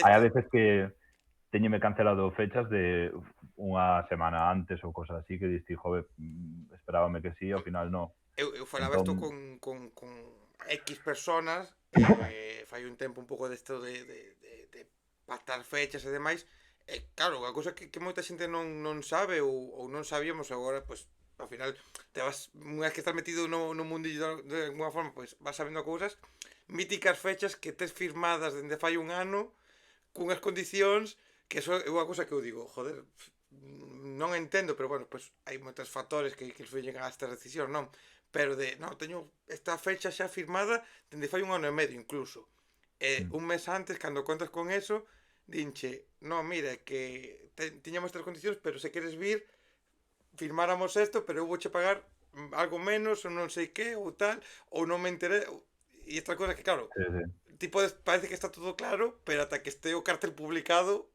hai a esta, veces que teñeme cancelado fechas de unha semana antes ou cosas así que diste, joder, esperábame que sí, ao final non. eu falaba isto Entón, con X personas, fai un tempo un pouco desto de pactar fechas e demais, e claro, a cousa que moita xente non sabe ou non sabíamos agora, pois, ao final, te vas, unha vez que estás metido no mundillo de alguma forma, pois vas sabendo cousas, míticas fechas que tes firmadas dende fai un ano, cunhas condicións, que eso é unha cousa que eu digo, joder, non entendo, pero bueno, pois hai moitos factores que influyen a esta decisión, non? Pero non, teño esta fecha xa firmada dende fai un ano e medio incluso. mm, Un mes antes, cando contas con eso, dinche, non, mira, que tiñamos estas condicións, pero se queres vir, firmáramos isto, pero eu vouche pagar algo menos, ou non sei que, ou tal, ou non me interesa, e esta cosa que, claro, sí, sí. tipo, parece que está todo claro, pero ata que este o cartel publicado,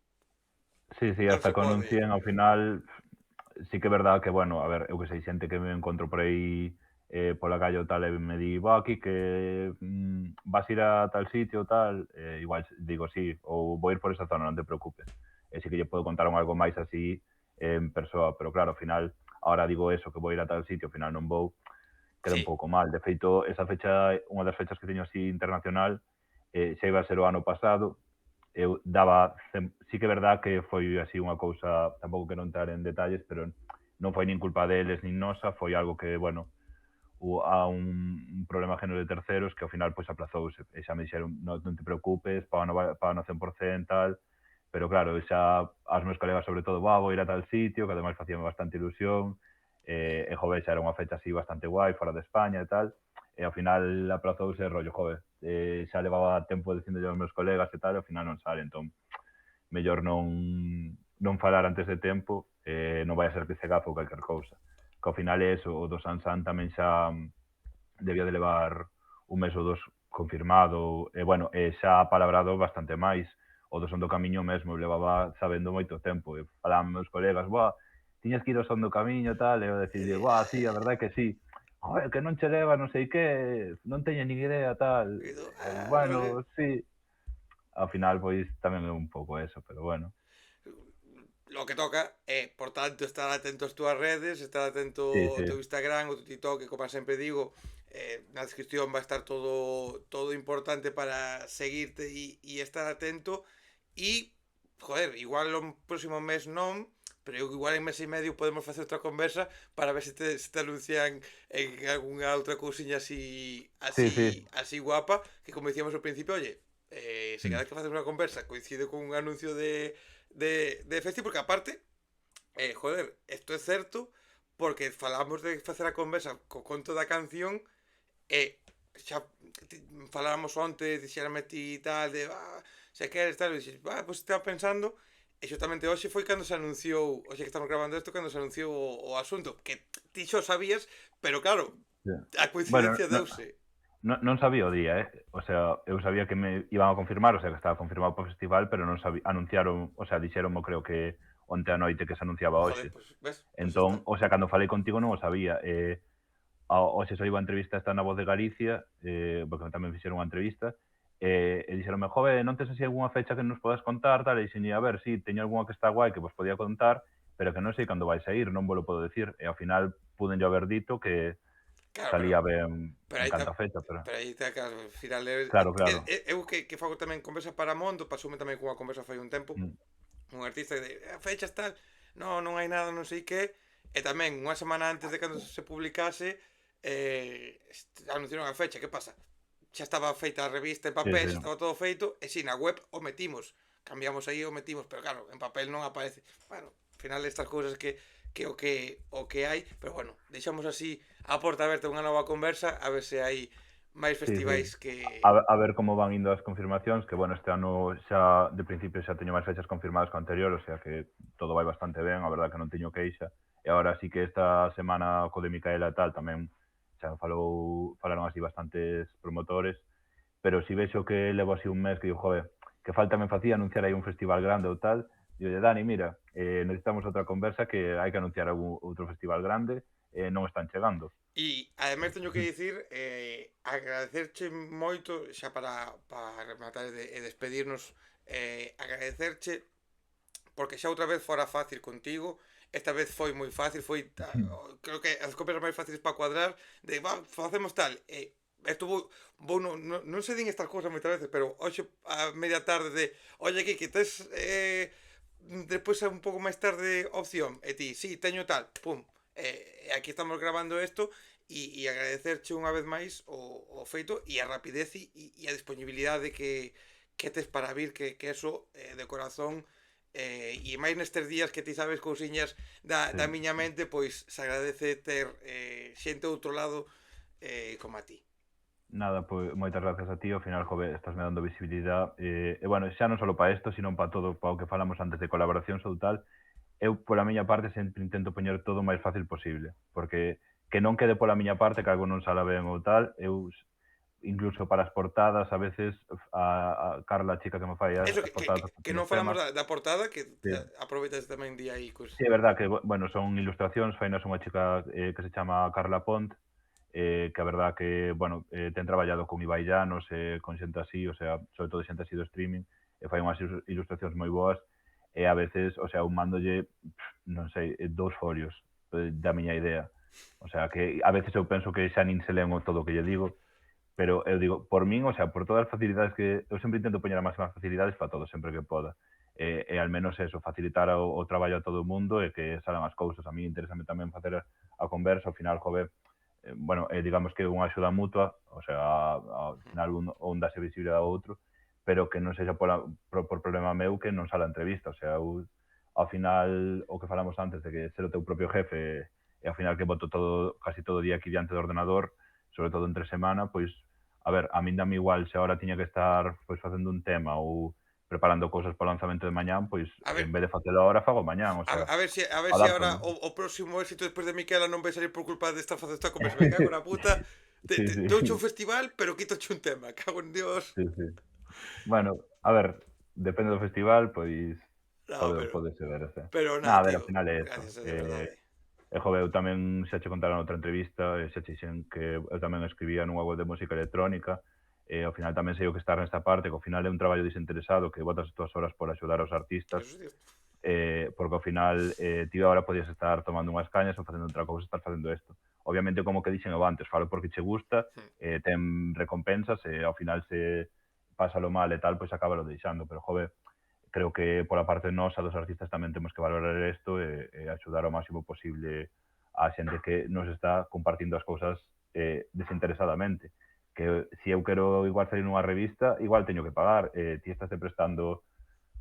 Sí, sí, non hasta se que o pode. anuncien, ao final, sí que é verdad que, bueno, a ver, eu que sei, xente que me encontro por aí pola calle ou tal e me di, va aquí que vas ir a tal sitio ou tal, igual digo sí, ou vou ir por esa zona, non te preocupes. E sí que lle podo contar algo máis así en persoa, pero claro, ao final, ahora digo eso, que vou ir a tal sitio, ao final non vou, queda un Sí, pouco mal. De feito, esa fecha, unha das fechas que teño así internacional, xa iba a ser o ano pasado, eu daba, sí que é verdad que foi así unha cousa, tampouco quero entrar en detalles, pero non foi nin culpa deles nin nosa, foi algo que, bueno, a un problema género de terceros que ao final pois aplazouse, e xa me dixeron, non te preocupes, pagan no 100% tal, pero claro, xa as meus colegas sobre todo, vou ir a tal sitio, que ademais facíame bastante ilusión, e joder, xa era unha fecha así bastante guai, fora de España e tal, e ao final aplazouse rollo, joder, xa levaba tempo dicindo aos meus colegas e tal, e ao final non sale, entón, mellor non falar antes de tempo, non vai a ser que se gafe ou calquer cousa. Que ao final é eso, o do Sansan tamén xa debía de levar un mes ou dos confirmado, e bueno, xa palabrado bastante máis. O do Son do Camiño mesmo, eu levaba sabendo moito tempo, e falaban meus colegas, buah, tiñas que ir ao Son do Camiño e tal, e eu decirle, buah, sí, a verdade é que sí. Joder, que non che leva, non sei que, non teño nin idea, tal. Bueno, sí. Ao final, pois, tamén é un pouco eso, pero bueno. lo que toca é, por tanto, estar atento ás túas redes, estar atento Sí, ao sí. teu Instagram, ao teu TikTok, que como sempre digo, na descripción vai estar todo importante para seguirte e estar atento. E, joder, igual o próximo mes non, pero igual en mes e medio podemos facer outra conversa para ver se te anuncian en algunha outra cousiña Sí, sí. así guapa, que como dicíamos ao principio, oye, se Mm. cada vez que facemos unha conversa coincide con un anuncio de Festi, porque aparte, joder, isto é certo, porque falamos de facer a conversa co conto da canción, e xa faláramos onte, dixérame ti tal, de, se queres tal, e dixes, pois estaba pensando, e xustamente hoxe foi cando se anunciou, hoxe que estamos grabando isto, cando se anunciou o asunto, que ti xo sabías, pero claro, Sí. a Bueno, coincidencia deuse. non sabía o día, O sea, eu sabía que me iban a confirmar, o sea, que estaba confirmado para o festival, pero non sabía, anunciaron, o sea, dixeronmo creo que onte a noite que se anunciaba Joder, hoxe. pois, ves, pois está. Entón, o sea, cando falei contigo non o sabía. Hoxe saiu a entrevista esta na Voz de Galicia, porque tamén fixeron unha entrevista, e dixeronme, jove, non tes así algunha fecha que nos podas contar, tal, e dixen, a ver, sí, teño algunha que está guai que vos podía contar, pero que non sei cando vai sair, non vos lo podo decir. E ao final puden yo haber dito Claro, salía ben pero en aí canta fecha, pero pero aí está, claro, ao final claro, claro. eu que fago tamén conversa para Mondo, pasoume tamén cunha conversa fai un tempo, Mm, un artista de fechas tal, non hai nada, non sei que, e tamén unha semana antes de cando se publicase, anunciaron a fecha, que pasa? Xa estaba feita a revista en sí, papel, sí. xa estaba todo feito, e si na web o metimos, cambiamos aí o metimos, pero claro, en papel non aparece. Bueno, ao final estas cousas que hai, pero bueno, deixamos así a porta aberta unha nova conversa, a ver se hai máis Sí, sí. festivais que... A ver como van indo as confirmacións, que, bueno, este ano xa, de principio, xa teño máis fechas confirmadas que o anterior, o sea que todo vai bastante ben, a verdad que non teño queixa. E agora sí que esta semana co de Micaela e tal, tamén xa falaron así bastantes promotores, pero si vexo que levo así un mes que digo, joder, que falta me facía anunciar aí un festival grande ou tal, digo, Dani, mira, necesitamos outra conversa que hai que anunciar algún outro festival grande, non están chegando. E ademais teño que dicir agradecerche moito xa para rematar e despedirnos, agradecerche porque xa outra vez fora fácil contigo, esta vez foi moi fácil, creo que as copias máis fáciles para cuadrar, de va, facemos tal, estuvo vou non se din estas cousas moitas veces, pero hoxe a media tarde de, oye aquí que tes despois un pouco máis tarde opción, e ti, sí, teño tal, pum, aquí estamos grabando isto e agradecerche unha vez máis o feito e a rapidez e a disponibilidade que tes para vir, que eso de corazón, e máis nestes días que ti sabes cousiñas Sí. da miña mente, pois se agradece ter xente do outro lado como a ti. Nada, pois moitas gracias a ti, ao final, jove, estás me dando visibilidade, e bueno, xa non só para isto, sino para todo, para o que falamos antes de colaboracións ou tal, eu pola miña parte sempre intento poñer todo o máis fácil posible, porque que non quede pola miña parte que algo non sala ben ou tal, eu incluso para as portadas, a veces a Carla, a chica que me fai Eso, as portadas dos que últimos non falamos temas, da portada, que sí. aproveitas tamén di aí, Sí, é verdad que, bueno, son ilustracións, fainas unha chica que se chama Carla Pont, que a verdad que, bueno, ten traballado con Ibai Llanos, con xente así, o sea, sobre todo xente así do streaming, e fai unhas ilustracións moi boas, e a veces, o sea, eu mándolle, non sei, 2 folios da miña idea. O sea, que a veces eu penso que xa nin se leen o todo o que lle digo, pero eu digo, por min, o sea, por todas as facilidades que eu sempre intento poñer as máximas facilidades para todo, sempre que poda. E al menos eso, facilitar o traballo a todo o mundo e que salan as cousas. A mí interésame tamén facer a conversa, ao final, joder, bueno, digamos que unha axuda mutua, o sea, ao final un dase visibilidade ao outro, pero que non sexa por problema meu que non sala a entrevista, o sea, eu, ao final, o que falamos antes de que ser o teu propio jefe e ao final que boto todo, casi todo o día aquí diante do ordenador, sobre todo entre semana, pois, a ver, a min dame igual se agora tiña que estar pois facendo un tema ou preparando cousas para o lanzamento de mañán, pois A ver, en vez de facelo agora, fago mañán, o sea, a ver si ahora adáptome. o próximo éxito despois de Miquela non vai salir por culpa de estar facendo esta conversa. Me cago na puta. Sí, sí, Douche un festival, pero quítoche un tema. Cago en Dios. sí, sí. Bueno, a ver, depende do festival, pois No, pode ser ese. nada, Nada, a ver, tío. ao final é eso. Gracias, de verdade. Jove, eu tamén xa che contaron outra entrevista, xa che dixen que eu tamén escribía nunha web de música electrónica, e ao final tamén sei o que estar nesta parte, que ao final é un traballo desinteresado, que botas as túas horas por axudar aos artistas, Eso sí. porque ao final ti agora podías estar tomando unhas cañas ou facendo outra cousa, estar facendo isto. Obviamente, como que dixen eu antes, falo porque che gusta, ten recompensas, e ao final se pásalo mal e tal, pois acábalo deixando, pero jove, creo que pola parte nosa dos artistas tamén temos que valorar isto e axudar ao máximo posible a xente que nos está compartindo as cousas desinteresadamente. Que se eu quero igual salir nunha revista, igual teño que pagar. Ti estás prestando,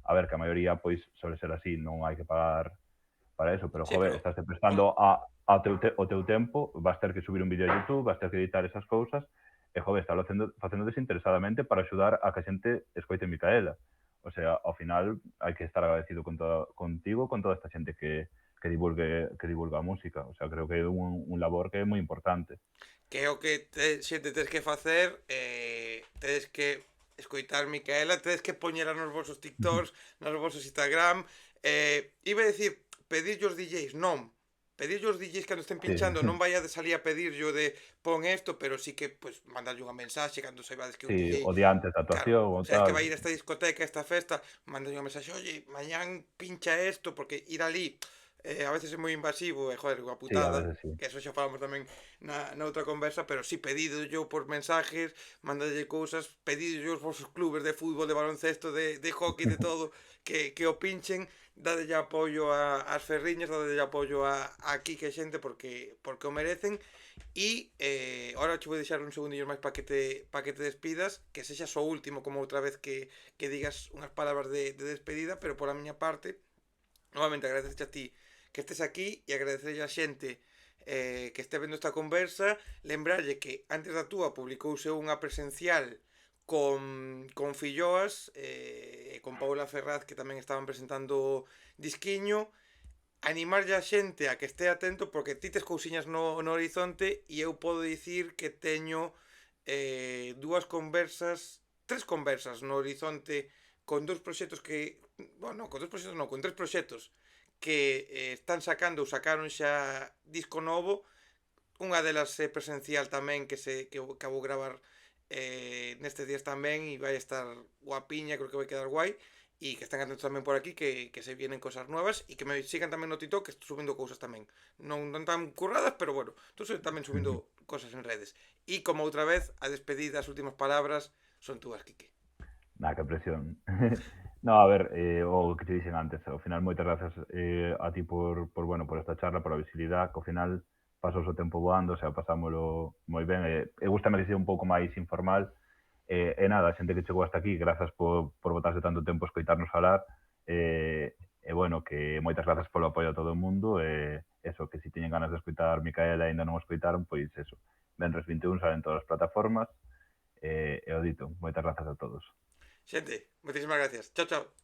a ver, que a maioría pois suele ser así, non hai que pagar para eso, pero Sí, joder, pero estás prestando o teu tempo, vas ter que subir un vídeo a YouTube, vas ter que editar esas cousas, e joder, estás facendo desinteresadamente para axudar a que a xente escoite Micaela. O sea, ao final hai que estar agradecido contigo, con toda esta xente que divulga a música. O sea, creo que é un labor que é moi importante. que é o que xente tedes que facer, tedes que escoitar Micaela, tedes que poñela nos vosos TikToks, nos vosos Instagram, iba a decir, pedirlle os DJs, non, pedirlle os DJs cando estén Sí, pinchando, non vai a salir a pedirllo de pon esto, pero sí que, pues, mandarlle unha mensaxe cando saibades que un sí, DJ, o día antes da claro, actuación ou sabes que tal. vai ir a esta discoteca, a esta festa, mandarlle unha mensaxe, oye, mañán pincha esto, porque ir ali, a veces é moi invasivo e, joder, unha Sí, a putada, veces sí. que eso xa falamos tamén na outra conversa, pero sí pedido yo por mensajes, mandalle cousas, pedido yo os vosos clubes de fútbol, de baloncesto, de hockey, de todo, que o pinchen, dadelle apoio ás ferriñas, dadelle apoio a aquí que xente, porque o merecen. E ahora che vou deixar un segundillo máis para que te despidas, que sexas o último, como outra vez que digas unhas palabras de despedida, pero pola miña parte, novamente agradecer a ti que estés aquí e agradecer a xente que este vendo esta conversa, lembrarlle que antes da túa publicouse unha presencial con Filloas e con Paula Ferraz que tamén estaban presentando disquiño, animarlle a xente a que este atento porque ti tes cousiñas no horizonte e eu podo dicir que teño dúas conversas, tres conversas no horizonte con dous proxectos que, bueno, con dous proxectos non, con tres proxectos que están sacando ou sacaron xa disco novo. Unha delas é presencial tamén que vou gravar nestes días tamén e vai estar guapiña, creo que vai quedar guai e que están atentos tamén por aquí que se vienen cosas nuevas e que me sigan tamén no TikTok que estou subindo cousas tamén non tan curradas, pero bueno, estou tamén subindo cosas en redes e como outra vez a despedida, as últimas palabras son túas, Quique. Nah, que presión. No, a ver, o que te dixen antes, ao final moitas grazas a ti bueno, por esta charla, por a visibilidade, que ao final pasouse o tempo voando, o sea, pasámolo moi ben, e gustame que sea un pouco máis informal, e nada, a xente que chegou hasta aquí, grazas por botarse tanto tempo a escoitarnos falar, e bueno, que moitas grazas polo apoio a todo o mundo, e eso, que se tiñen ganas de escoitar Micaela e ainda non o escoitaron, pois eso, Venres 21 salen todas as plataformas, e o dito, moitas grazas a todos. Xente, moitísimas gracias, chao, chao.